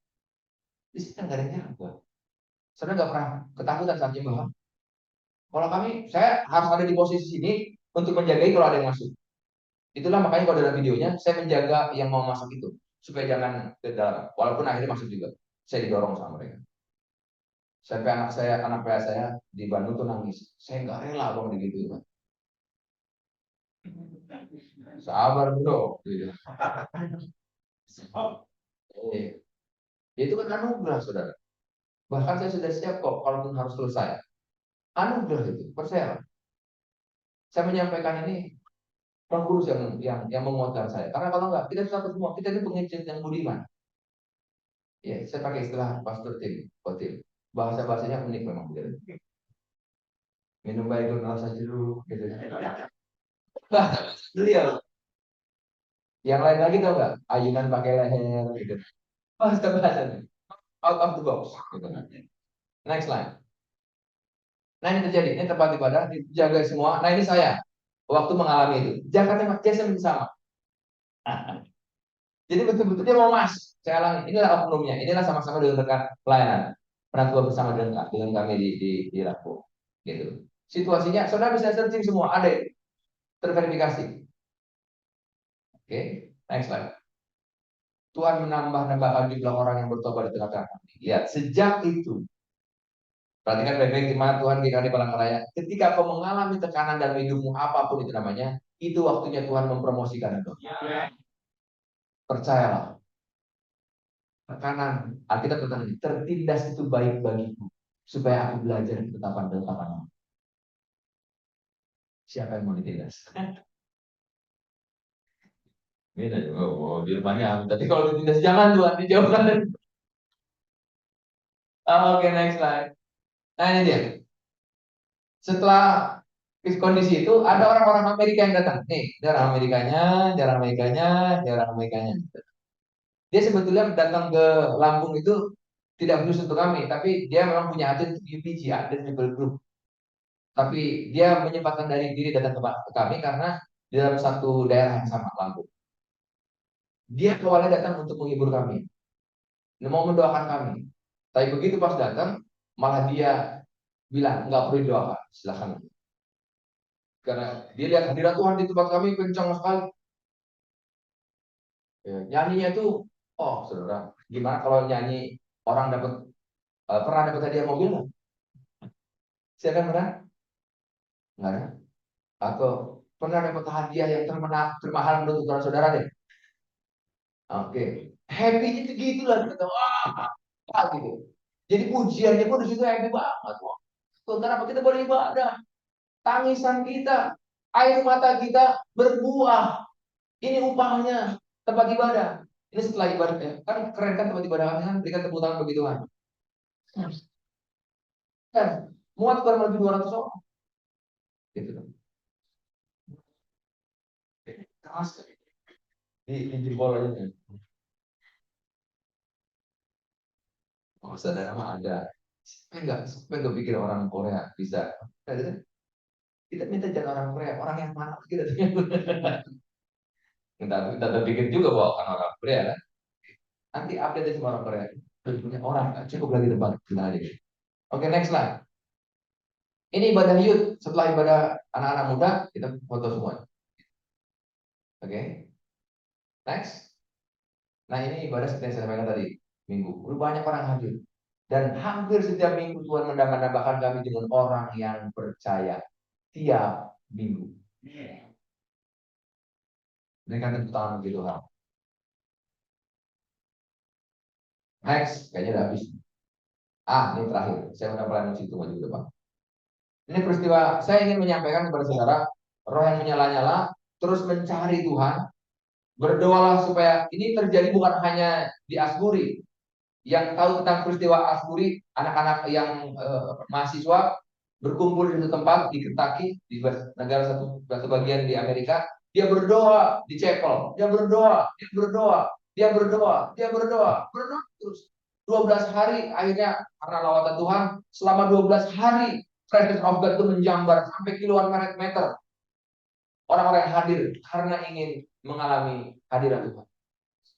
Di sini kan nggak ada yang jaga. Saudara nggak pernah ketakutan saat nyembah. Kalau kami, saya harus ada di posisi sini untuk menjagai kalau ada yang masuk. Itulah makanya kalau dalam videonya saya menjaga yang mau masuk itu supaya jangan ke dalam. Walaupun akhirnya masuk juga, saya didorong sama mereka. Sampai anak saya di Bandung tuh nangis. Saya nggak rela bang gitu. Sabar bro. Gitu. Eh, itu kan anugerah saudara. Bahkan saya sudah siap kok, kalaupun harus selesai. Anugerah itu, percaya. Saya menyampaikan ini Roh Kudus yang menguatkan saya. Karena kalau enggak, kita satu semua, kita ini pengecut yang budiman. Ya, saya pakai istilah Pastor Tim, Kotil. Bahasa-bahasanya unik memang gitu. Minum baik rasa jeruk, gitu. Beliau. Yang lain lagi tau nggak? Ayunan pakai leher, gitu. Bahasa-bahasanya. Out of the box. Gitu. Next line. Nah ini terjadi, ini tempat ibadah, dijaga semua. Nah ini saya, waktu mengalami itu. Jakarta Jason sama. Jadi betul-betul dia mau mas. Saya alami. Inilah oknumnya. Inilah sama-sama dengan rekan pelayanan. Pernah tua bersama dengan kami di Lampung. Gitu. Situasinya, saudara bisa searching semua. Ada itu. Terverifikasi. Oke. Next slide. Tuhan menambahkan jumlah orang yang bertobat di tengah-tengah kami. Lihat, sejak itu. Perhatikan baik-baik di mana Tuhan di Palangkaraya. Ketika kau mengalami tekanan dalam hidupmu, apapun itu namanya, itu waktunya Tuhan mempromosikan itu. Percayalah. Tekanan, Alkitab berkata, tertindas itu baik bagiku, supaya aku belajar ketetapan dan ketetapan. Siapa yang mau ditindas? Beda juga, firmannya. Tapi kalau ditindas jangan Tuhan, dijauhkan. Oke, next slide. Nah ini dia. Setelah kondisi itu, ada orang-orang Amerika yang datang. Nih, ini orang Amerikanya, ini orang Amerikanya, ini orang Amerikanya. Dia sebetulnya datang ke Lampung itu tidak khusus untuk kami, tapi dia memang punya hati untuk UPG, Advent Bible Group. Tapi dia menyempatkan dari diri datang ke kami karena di dalam satu daerah yang sama, Lampung. Dia awalnya datang untuk menghibur kami, mau mendoakan kami. Tapi begitu pas datang, malah dia bilang nggak perlu doakan, silakan. Karena dia lihat hadirat Tuhan di tempat kami kencang sekali. Ya, nyanyinya itu, oh saudara, gimana kalau nyanyi orang dapat pernah dapat hadiah mobil nggak? Siapa yang pernah? Nggak ada. Atau pernah dapat hadiah yang termahal menurut saudara deh? Oke, happy-nya gitu lah kita. Wah, gitu. Jadi pujiannya pun di situ happy banget. Wah, kenapa kita boleh ibadah? Tangisan kita, air mata kita berbuah. Ini upahnya tempat ibadah. Ini setelah ibadah ya. Kan keren kan tempat ibadah kami kan berikan tepuk tangan bagi Tuhan. Kan muat kurang lebih 200 orang. Gitu kan. Keras. Di jempol aja. Oh, saudara mah ada. Sampai enggak pikir orang Korea bisa. Kita minta jangan orang Korea, orang yang mana kita. Kita terpikir juga bahwa kan orang Korea kan. Nanti update sama orang Korea. Punya orang, cukup lagi depan. Kita aja. Oke, next slide. Ini ibadah youth. Setelah ibadah anak-anak muda, kita foto semua. Oke, next. Nah ini ibadah seperti yang saya sampaikan tadi. Minggu. Banyak orang hadir. Dan hampir setiap minggu Tuhan menambahkan kami dengan orang yang percaya. Tiap minggu. Berikan tepuk tangan begitu Tuhan. Next, kayaknya udah habis. Ini terakhir. Saya udah pelayanan situ juga Pak. Ini peristiwa, saya ingin menyampaikan kepada saudara, roh yang menyala-nyala, terus mencari Tuhan, Berdoalah supaya ini terjadi bukan hanya di Asbury. Yang tahu tentang peristiwa Asbury, anak-anak yang mahasiswa berkumpul di satu tempat di Kentucky, di negara satu bagian di Amerika. Dia berdoa di chapel, dia berdoa, dia berdoa, dia berdoa, dia berdoa, berdoa terus. 12 hari akhirnya karena lawatan Tuhan, selama 12 hari presence of God itu menjambar sampai kiloan meter. Orang-orang yang hadir karena ingin mengalami hadirat Tuhan.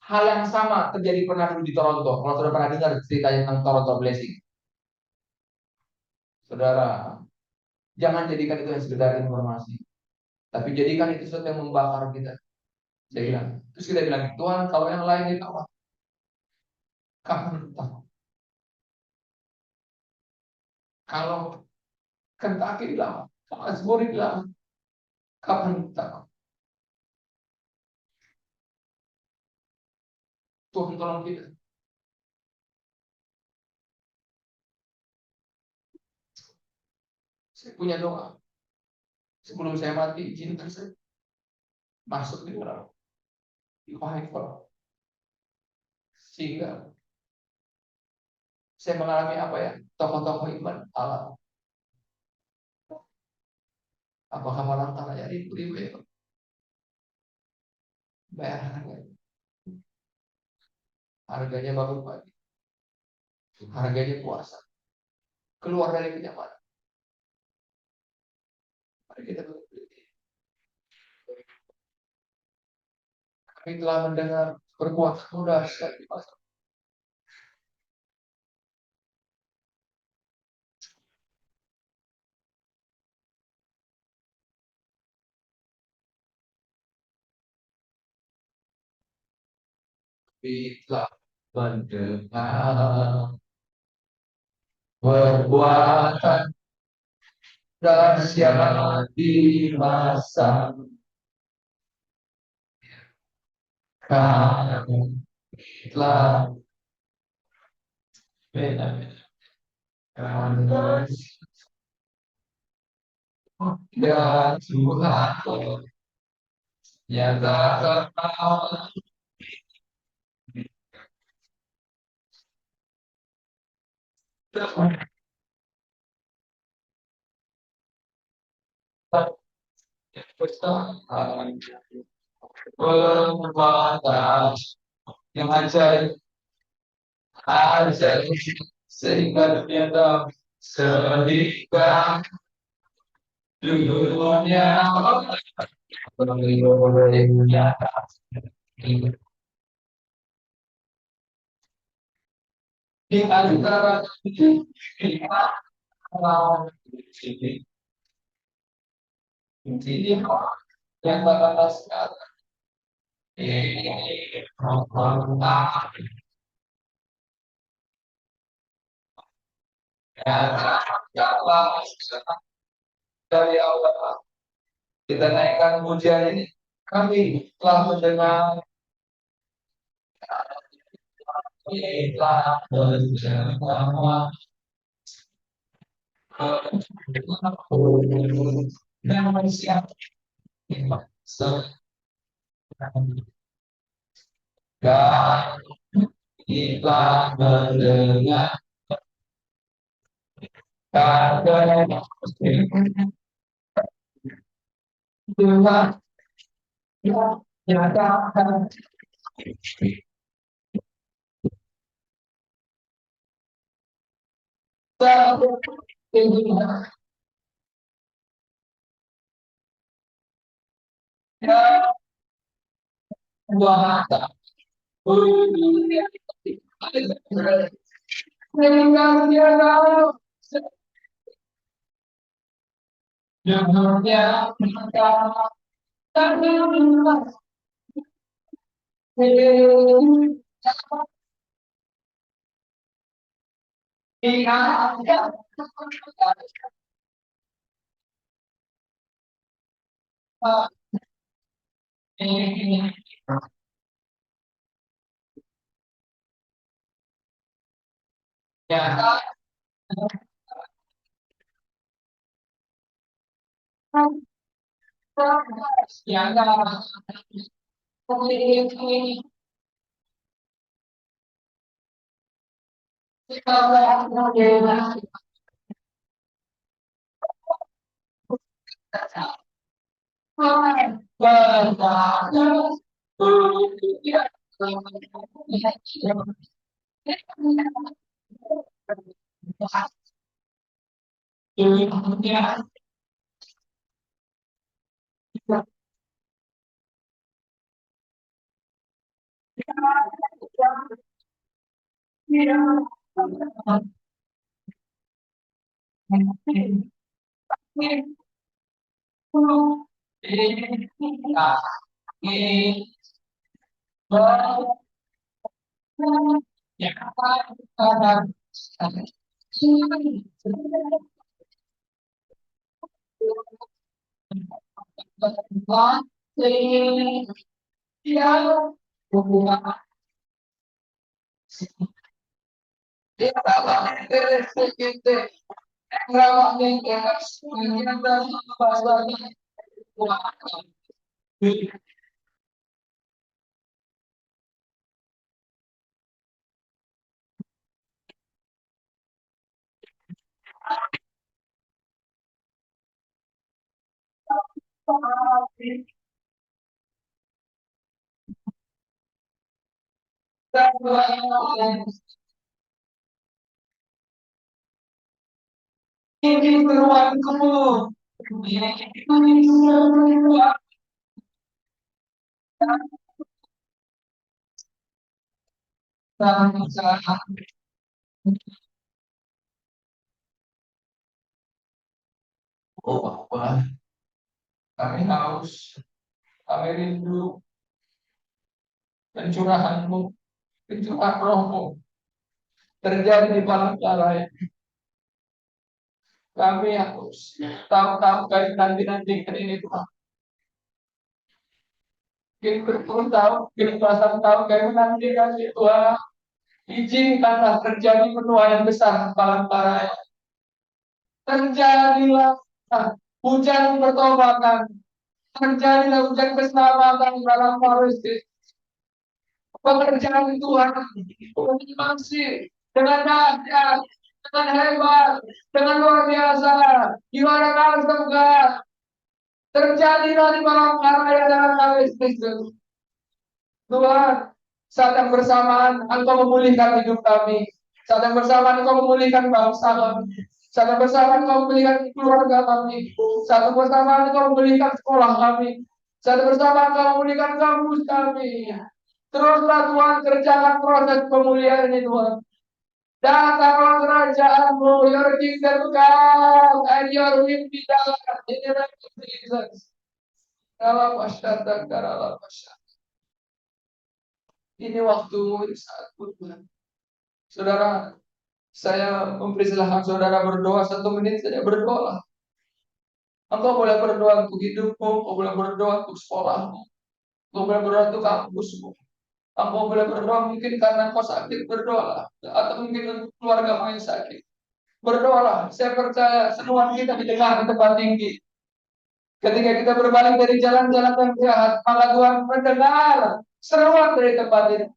Hal yang sama terjadi pernah dulu di Toronto. Kalau saudara pernah dengar ceritanya tentang Toronto Blessing, saudara, jangan jadikan itu yang sekedar informasi, tapi jadikan itu sesuatu yang membakar kita. Saya bilang, terus kita bilang, Tuhan, kalau yang lain itu apa? Kapan kita? Kalau Kentucky bilang, kalau Asbury bilang, kapan kita? Tuhan tolong kita. Saya punya doa. Sebelum saya mati, izinkan saya masuk di dalam revival. Sehingga saya mengalami apa ya? Tokoh-tokoh iman Allah. Apakah malah tanahnya ribu-ribu ya? Bayar harganya. Harganya bangun pagi. Harganya puasa. Keluar dari kenyamanan. Mari kita berbeda. Kami telah mendengar perbuatan mudah sekali. Kami telah mendengar perbuatan dahsyat di masa kami telah beda-beda. Karena ya Tuhan nyatakan perbuatan yang ajaib, ajaib sehingga ternyata sehingga dunia dunia di antara kita ini yang bakal sekarang ini dari Allah kita naikkan pujian ini. Kami telah mendengar, kami telah mendengar dan siap dan kita mendengar kata Tuhan yang nyatakan sehingga kuasa sehingga dia tahu dunia yang Oh Bapa, kami haus, kami rindu pencurahan-Mu, pencurahan Roh-Mu terjadi di Palangkaraya. Kami harus tahu-tahu kami nanti-nantikan ini Tuhan. Mungkin berpuluh-tahun, mungkin belasan tahun kami menantikan itu Tuhan. Izinkanlah terjadi penuaian besar di Palangkaraya. Terjadilah hujan pertobatan. Terjadilah hujan keselamatan dalam Palestina. Pekerjaan Tuhan masih dengan dahsyat, dengan hebat, dengan luar biasa, di mana kau tegak terjadilah di Palangkaraya dalam Palestina. Tuhan, saat yang bersamaan Engkau memulihkan hidup kami. Saat yang bersamaan Engkau memulihkan bangsa kami. Saat yang bersamaan Engkau memulihkan keluarga kami. Saat yang bersamaan Engkau memulihkan sekolah kami. Saat yang bersamaan Engkau memulihkan kampus kami. Teruslah Tuhan kerjakan proses pemulihan ini Tuhan. Datanglah kerajaan-Mu, your kingdom come, and your will be done in the name of Jesus. Dalam masyarakat, dalam masyarakat. Ini waktu saatku Tuhan. Saudara, saya mempersilahkan saudara berdoa 1 menit saja, berdoa. Engkau boleh berdoa untuk hidupmu, engkau boleh berdoa untuk sekolahmu, engkau boleh berdoa untuk kampusmu, engkau boleh berdoa mungkin karena engkau sakit, berdoalah. Atau mungkin untuk keluargamu yang sakit, berdoalah. Saya percaya semua kita didengar di tempat tinggi. Ketika kita berbalik dari jalan-jalan yang jahat, maka Tuhan mendengar seruan dari tempat ini.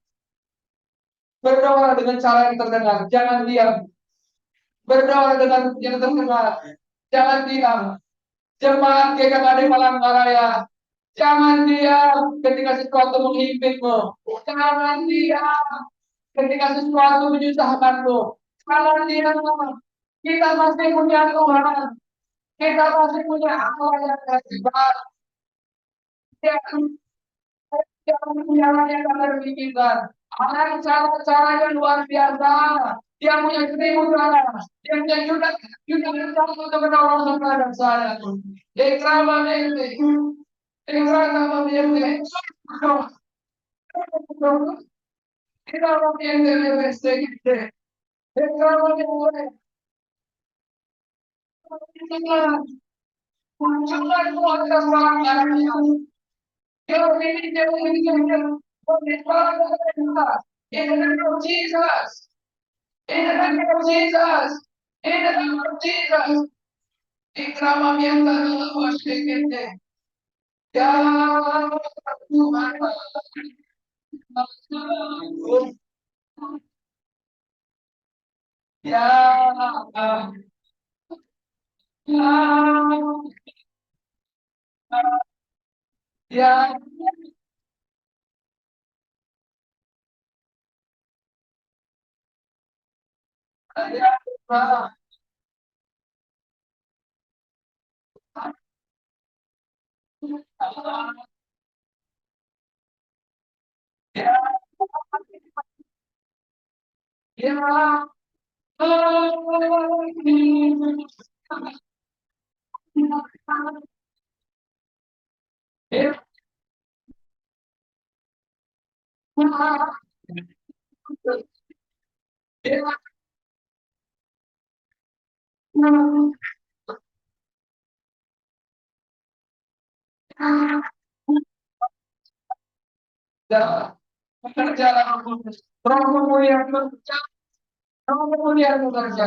Berdoa dengan cara yang terdengar, jangan diam. Berdoa dengan yang terdengar, jangan diam. Jemaat GKKD Palangkaraya, jangan diam ketika sesuatu menghimpitmu. Jangan diam ketika sesuatu menyusahkanmu. Jangan diam. Kita masih punya Tuhan. Kita masih punya Allah yang hebat. Jangan punya yang terpikirkan. Ada cara-cara yang luar biasa. Dia punya 1.000 cara. Dia punya juta cara untuk menolong saudara saya. Ikrama ini. Ikrama ini. Ikrama ini. Ikrama ini. Jangan buat kesalahan. Your in the name of Jesus. In the name of Jesus. In the name of Jesus. Ikrama mianta Ya Tuhan, ya, ya, ya, ya, ya, ya, bekerja, Romo yang bekerja, Romo yang bekerja,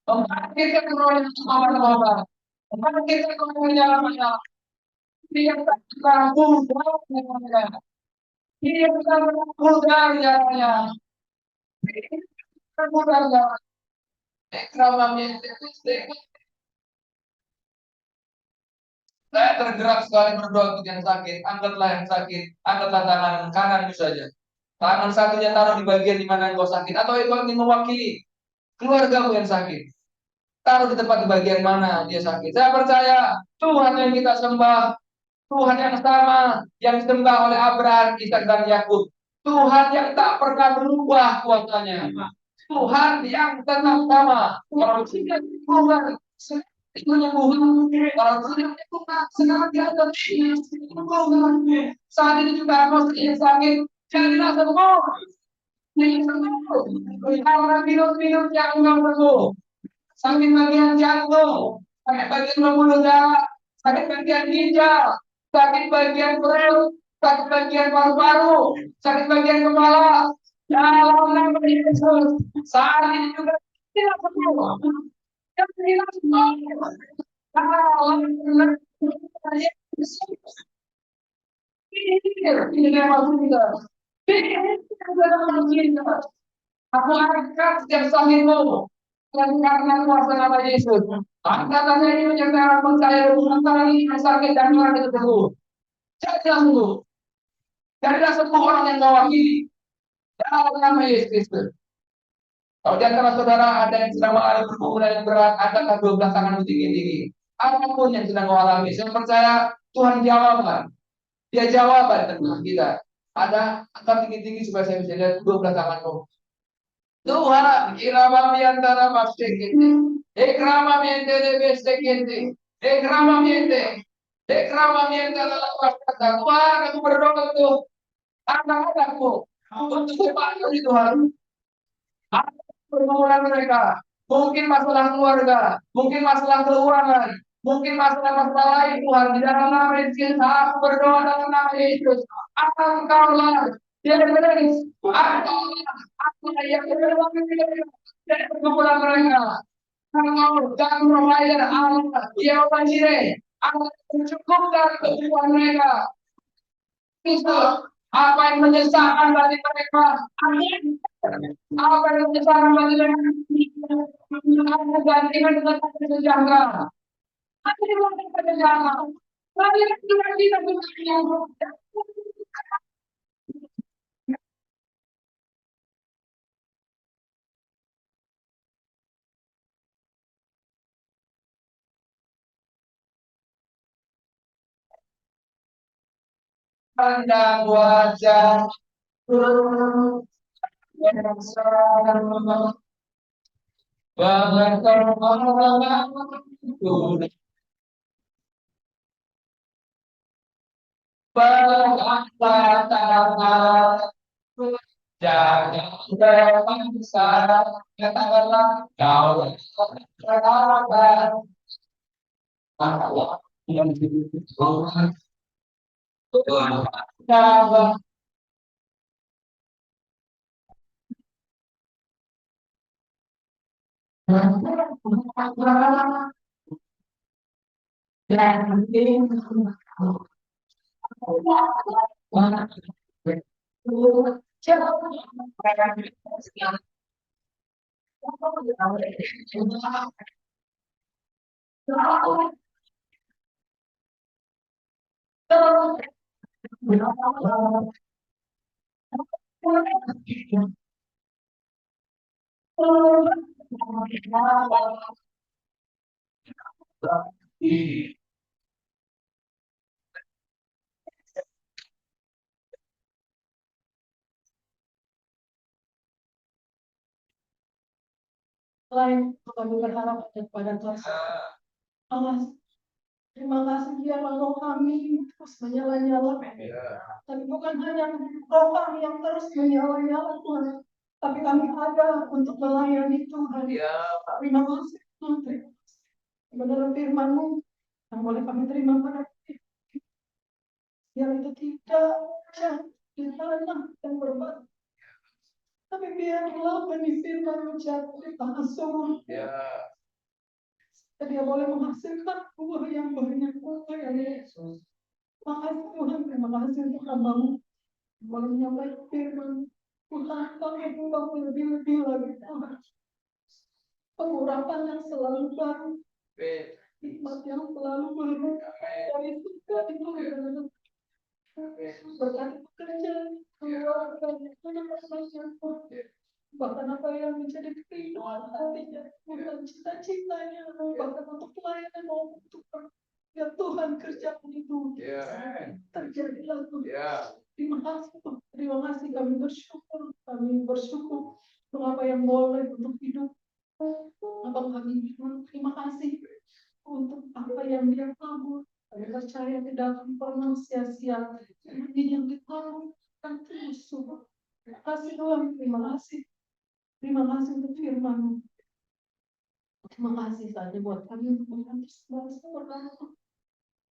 membangkitkan roh yang sama-sama, membangkitkan roh yang sama-sama, dia tak kampung, dia tak muda ya, muda ya, saya tergerak sekali berdoa untuk yang sakit. Angkatlah yang sakit, angkatlah tangan kananmu saja. Tangan satunya taruh di bagian di mana engkau sakit, atau itu ingin mewakili keluargamu yang sakit. Taruh di tempat di bagian mana dia sakit. Saya percaya Tuhan yang kita sembah, Tuhan yang sama yang disembah oleh Abraham, Ishak dan Yakub. Tuhan yang tak pernah berubah kuasanya. Tuhan yang tetap sama. Kalau tidak Tuhan menyembuhkan, kalau tidak Tuhan sekarang dia ada menyembuhkan. Saat ini juga kau sedang sakit, jadilah sembuh. Kalau minum-minum yang enggak sembuh, sakit bagian jantung, sakit bagian pembuluh darah, sakit bagian ginjal, sakit bagian perut, sakit bagian paru-paru, sakit bagian kepala. Dalam nama Yesus, saat ini juga tidak sembuh. Tidak sembuh. Dalam nama Yesus. Ini nama kita. Ini nama kita. Aku angkat setiap sakitmu. Dan karena kuasa nama Yesus. Angkatannya ini menyertai percaya dengan yang sakit dan orang itu sembuh. Jadilah sembuh. Jadilah sembuh orang yang mewakili. Dalam nama Yesus Kristus. Kalau di antara saudara ada yang sedang mengalami pergumulan yang berat, angkatlah dua belah tanganmu tinggi-tinggi. Apapun yang sedang kau alami, saya percaya Tuhan jawabkan. Dia jawaban tentang kita. Ada angkat tinggi-tinggi supaya saya bisa lihat dua belah tanganmu. Tuhan, irama miantara mastekete, ekrama miente de bestekete, ekrama miente, ekrama miente adalah kata Tuhan, aku berdoa untuk anak-anakku, untuk sepanjang di Tuhan, pergumulan mereka, mungkin masalah keluarga, mungkin masalah keuangan, mungkin masalah-masalah lain Tuhan, di dalam nama Yesus, aku berdoa dalam nama Yesus, Engkaulah dia beres, aku yang dari pergumulan mereka. Engkau dan provider Allah, dia Jireh, Allah mencukupkan kebutuhan mereka. Itu apa yang menyesalkan bagi mereka, apa yang menyesalkan bagi mereka, aku gantikan dengan sejahtera. Aku dengan sejahtera. Bagi kita pandang wajah jangan besar katakanlah kau berharap yang Tuhan Tuhan Selain kami berharap kepada Tuhan Allah, terima kasih biarlah roh kami terus menyala-nyala. Tapi bukan hanya roh kami yang terus menyala-nyala Tuhan, tapi kami ada untuk melayani Tuhan. Terima kasih Tuhan. Menurut firman-Mu yang boleh kami terima pada yang itu tidak di tanah yang berbatu, tapi biarlah benih firman-Mu jatuh di tanah sumur. Dia boleh menghasilkan buah yang banyak, Tuhan Yesus. Makasih Tuhan, terima kasih untuk hamba-Mu boleh menyampaikan firman. Tuhan, kami membangun lebih-lebih lagi Tuhan. Pengurapan yang selalu baru, hikmat yang selalu baru, dari surga itu berkati pekerjaan, keluarga, anak-anaknya, bahkan apa yang menjadi kerinduan hatinya, bukan cita-citanya, bahkan untuk pelayanan maupun untuk ya Tuhan kerjakan itu terjadilah Tuhan. Terima kasih Tuhan, terima kasih kami bersyukur untuk apa yang boleh untuk hidup Abang kami. Terima kasih untuk apa yang Dia tabur. Kami percaya tidak akan pernah sia-sia. Ini yang ditabur akan terus subur. Terima kasih Tuhan, terima kasih. Terima kasih untuk firman-Mu. Terima kasih saja buat kami untuk menghadiri sebagai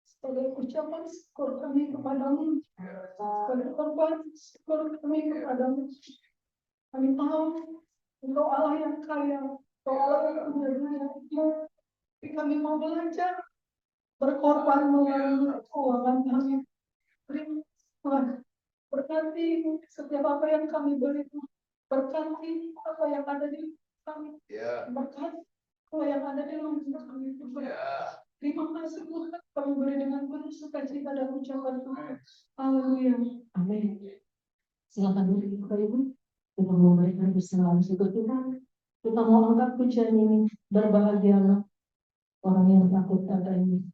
sebagai ucapan syukur kami kepada-Mu, sebagai korban syukur kami kepada-Mu. Kami tahu Engkau Allah yang kaya, Engkau Allah yang mulia. Tapi kami mau belajar berkorban melalui keuangan kami. Terima Tuhan, berkati setiap apa yang kami beri, berkati apa yang ada di kami, berkati apa yang ada di lumbung kami. Terima kasih Tuhan, kami beri dengan penuh sukacita dan ucapan Tuhan. Haleluya. Amin. Silakan duduk Bapak Ibu. Kita mau berikan bersama syukur Tuhan. Kita mau angkat pujian ini. Berbahagialah orang yang takut kata ini.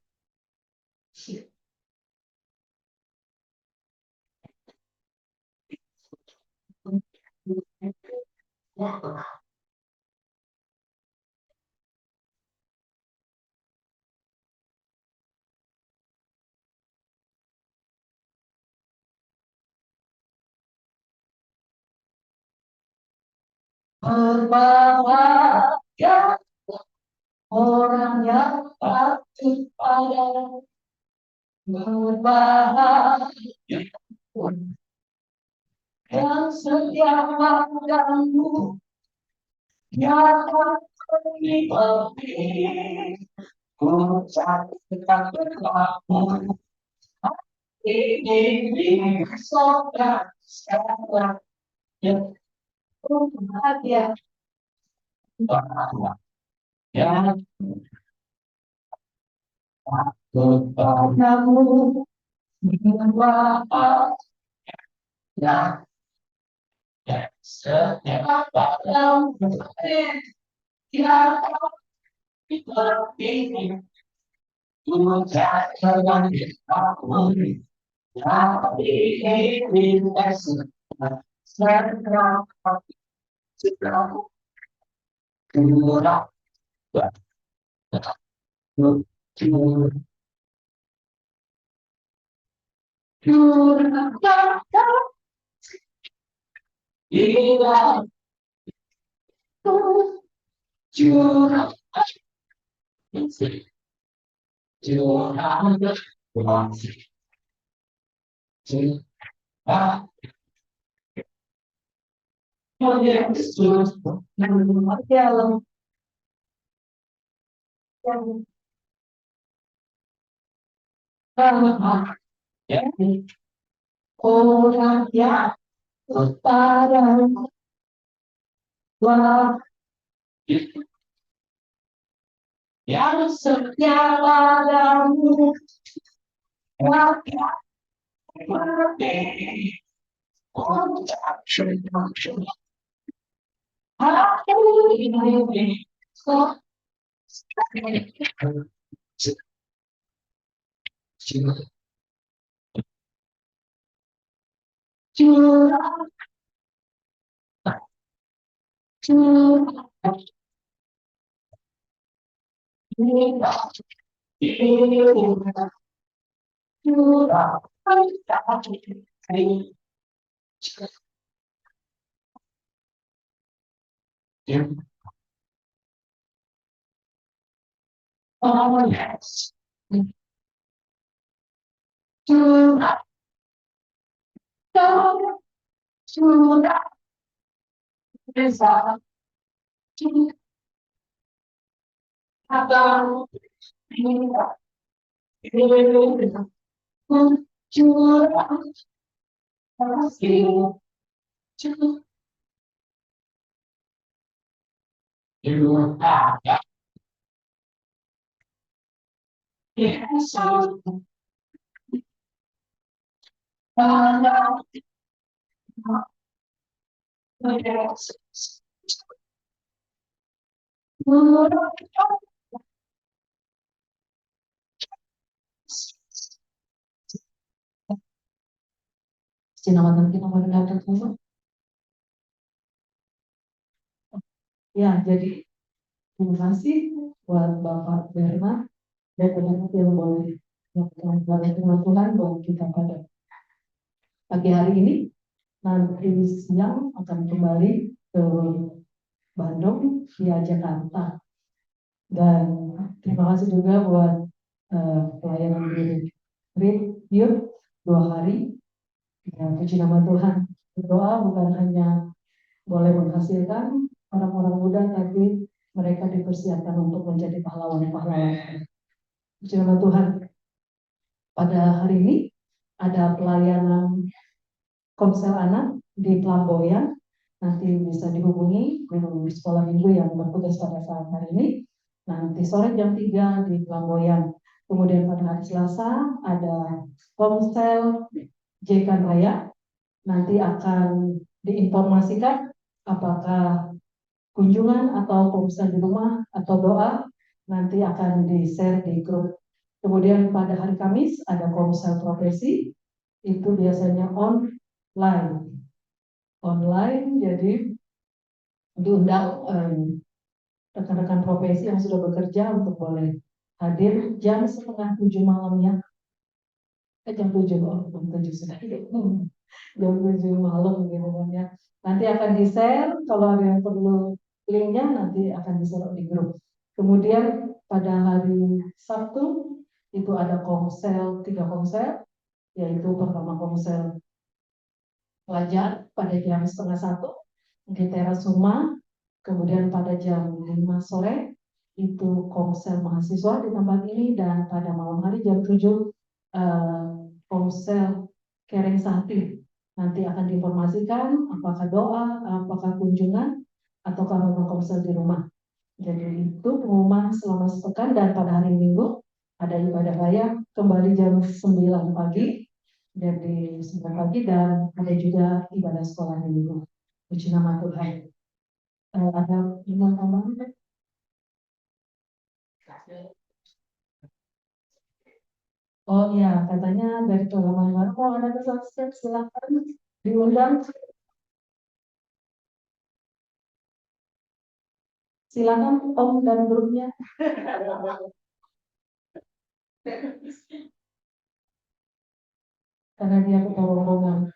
Berbahagia orang yang takut pada, berbahagia yang setia padamu, yang lebih ku catatkan berlaku ini sobat sekarang yang bahagia yang takut padamu, berbahagia setiap padamu, yang lebih ku catatkan berlaku tapi ini sekarang kurang hilang curang cinta Yesus dalam Ya, orang yang berpadamu yang setia padamu, maka mati. Curang, curang, oh yes, curang, curang, curang, bisa, curang, curang, curang, Sinamatan kita pada datang semua. Ya, jadi terima kasih buat Bapak Bernard dan teman-teman yang boleh melakukan firman Tuhan buat kita pada pagi hari ini. Nanti siang akan kembali ke Bandung via Jakarta. Dan terima kasih juga buat pelayanan di Read Youth 2 hari. Ya, puji nama Tuhan. Berdoa bukan hanya boleh menghasilkan orang-orang muda, tapi mereka dipersiapkan untuk menjadi pahlawan-pahlawan. Puji nama Tuhan. Pada hari ini ada pelayanan Komsel anak di Pelamboyan. Nanti bisa dihubungi guru sekolah minggu yang bertugas pada saat hari ini. Nanti sore jam 3 di Pelamboyan. Kemudian pada hari Selasa ada Komsel Jekan Raya. Nanti akan diinformasikan apakah kunjungan atau komsel di rumah atau doa nanti akan di-share di grup. Kemudian pada hari Kamis ada komsel profesi, itu biasanya online, jadi diundang rekan-rekan profesi yang sudah bekerja untuk boleh hadir jam 6:30 malamnya. Jam 7, jam 7 sudah jam 7 malam gitu kan ya. Nanti akan di-share, kalau ada yang perlu linknya nanti akan di-share di grup. Kemudian pada hari Sabtu itu ada komsel, 3 komsel, yaitu pertama komsel pelajar pada jam 12:30 di teras rumah. Kemudian pada jam 5 sore itu komsel mahasiswa di tempat ini, dan pada malam hari jam 7 komsel Kereng Sakti. Nanti akan diinformasikan apakah doa, apakah kunjungan, ataukah memang komsel di rumah. Jadi itu pengumuman selama sepekan, dan pada hari Minggu ada ibadah raya kembali jam 9 pagi. Jadi 9 pagi, dan ada juga ibadah sekolah minggu. Puji nama Tuhan. Ada iman tambahan? Oh iya, katanya dari pengalaman baru, oh ada kesaksian, silakan diundang, silakan Om dan grupnya. Karena dia ketua.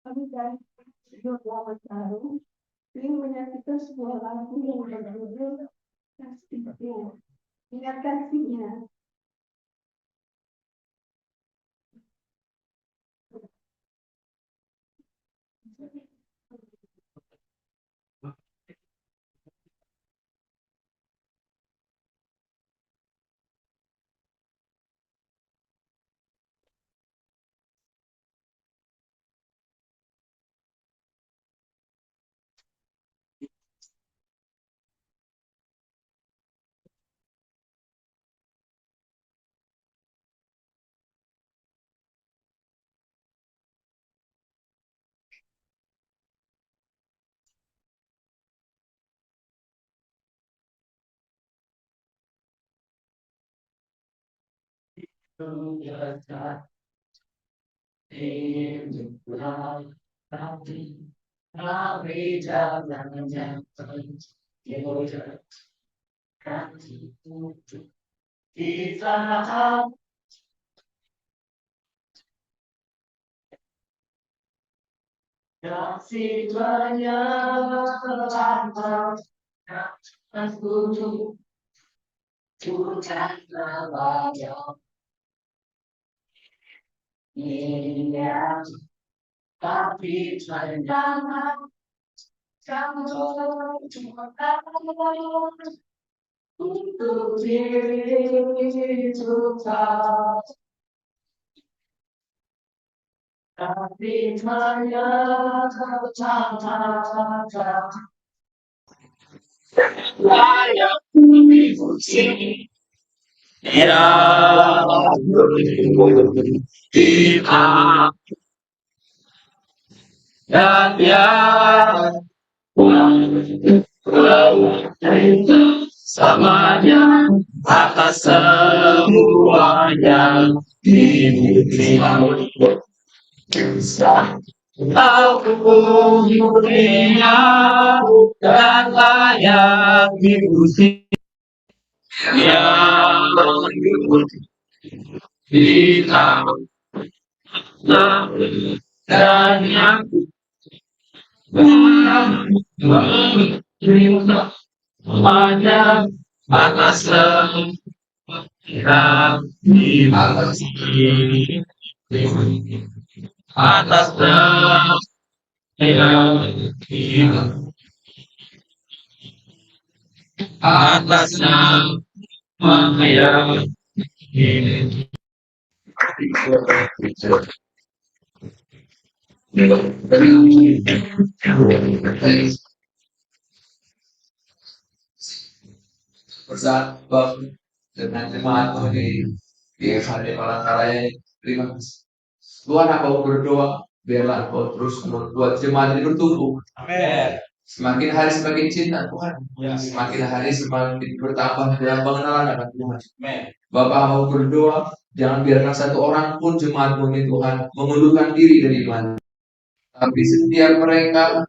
Kami dari Selamat Baru ingin menyaksikan sebuah lagu yang berjudul Kasihnya. Ingat kasihnya. Kasih banyak lama aku bukan banyak iya tapi pandangan kamu cuma untuk diri juga tapi hanya kata-kata layak dipuji. Ya, kita dan ya, samanya atas semuanya dipuji. Aku mulia dan layak dipuji. Ya, kita dan yang menerima pada atas yang atas atas yang atas yang bersatu dengan jemaat di hari Palangkaraya. Terima kasih. Tuhan, aku berdoa biarlah kau terus membuat jemaat ini bertumbuh. Amin. Semakin hari semakin cinta Tuhan. Semakin hari semakin bertambah dalam pengenalan akan Tuhan. Amin. Bapak mau berdoa, jangan biarkan satu orang pun jemaatmu ini Tuhan mengundurkan diri dari iman. Tapi setiap mereka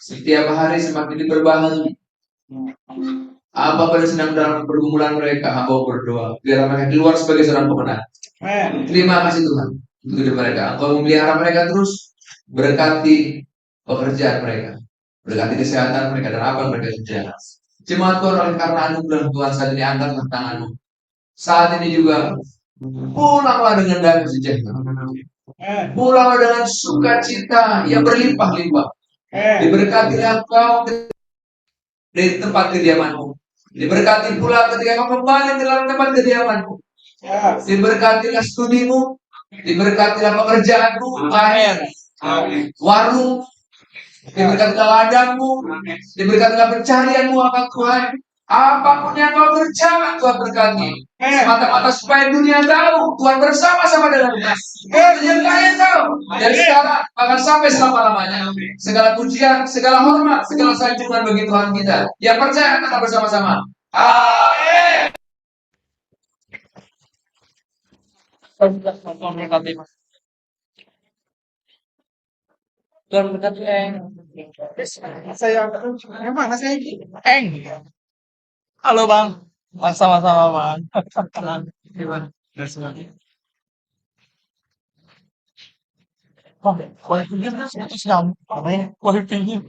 setiap hari semakin diperbaharui. Apapun yang sedang dalam pergumulan mereka, hamba berdoa biar mereka keluar sebagai seorang pemenang. Terima kasih Tuhan untuk hidup mereka. Engkau memelihara mereka terus, berkati pekerjaan mereka, berkati kesehatan mereka dan apa yang mereka kerjakan. Jemaat Tuhan, karena anugerah Tuhan saat ini angkat tanganmu. Saat ini juga pulanglah dengan damai sejahtera. Pulanglah dengan sukacita yang berlimpah-limpah. Diberkatilah kau di tempat kediamanmu. Diberkati pula ketika kau kembali ke dalam tempat kediamanmu. Diberkatilah studimu, diberkatilah pekerjaanmu, karir, warung, Diberkatilah ladangmu, diberkatilah pencarianmu akan Tuhan. Apapun yang kau kerjakan Tuhan berkati. Semata-mata supaya dunia tahu Tuhan bersama-sama dengan kita. Menyertai kau dari sekarang bahkan sampai selama-lamanya. Segala pujian, segala hormat, segala sanjungan bagi Tuhan kita. Yang percaya kita bersama-sama. Amin. Tuhan berkati Eng. Saya emang saya Eng. Halo Bang. Bang sama-sama Bang. Gimana? Bang, boleh pinjam kan 100 jam? Apa ya? Boleh pinjam.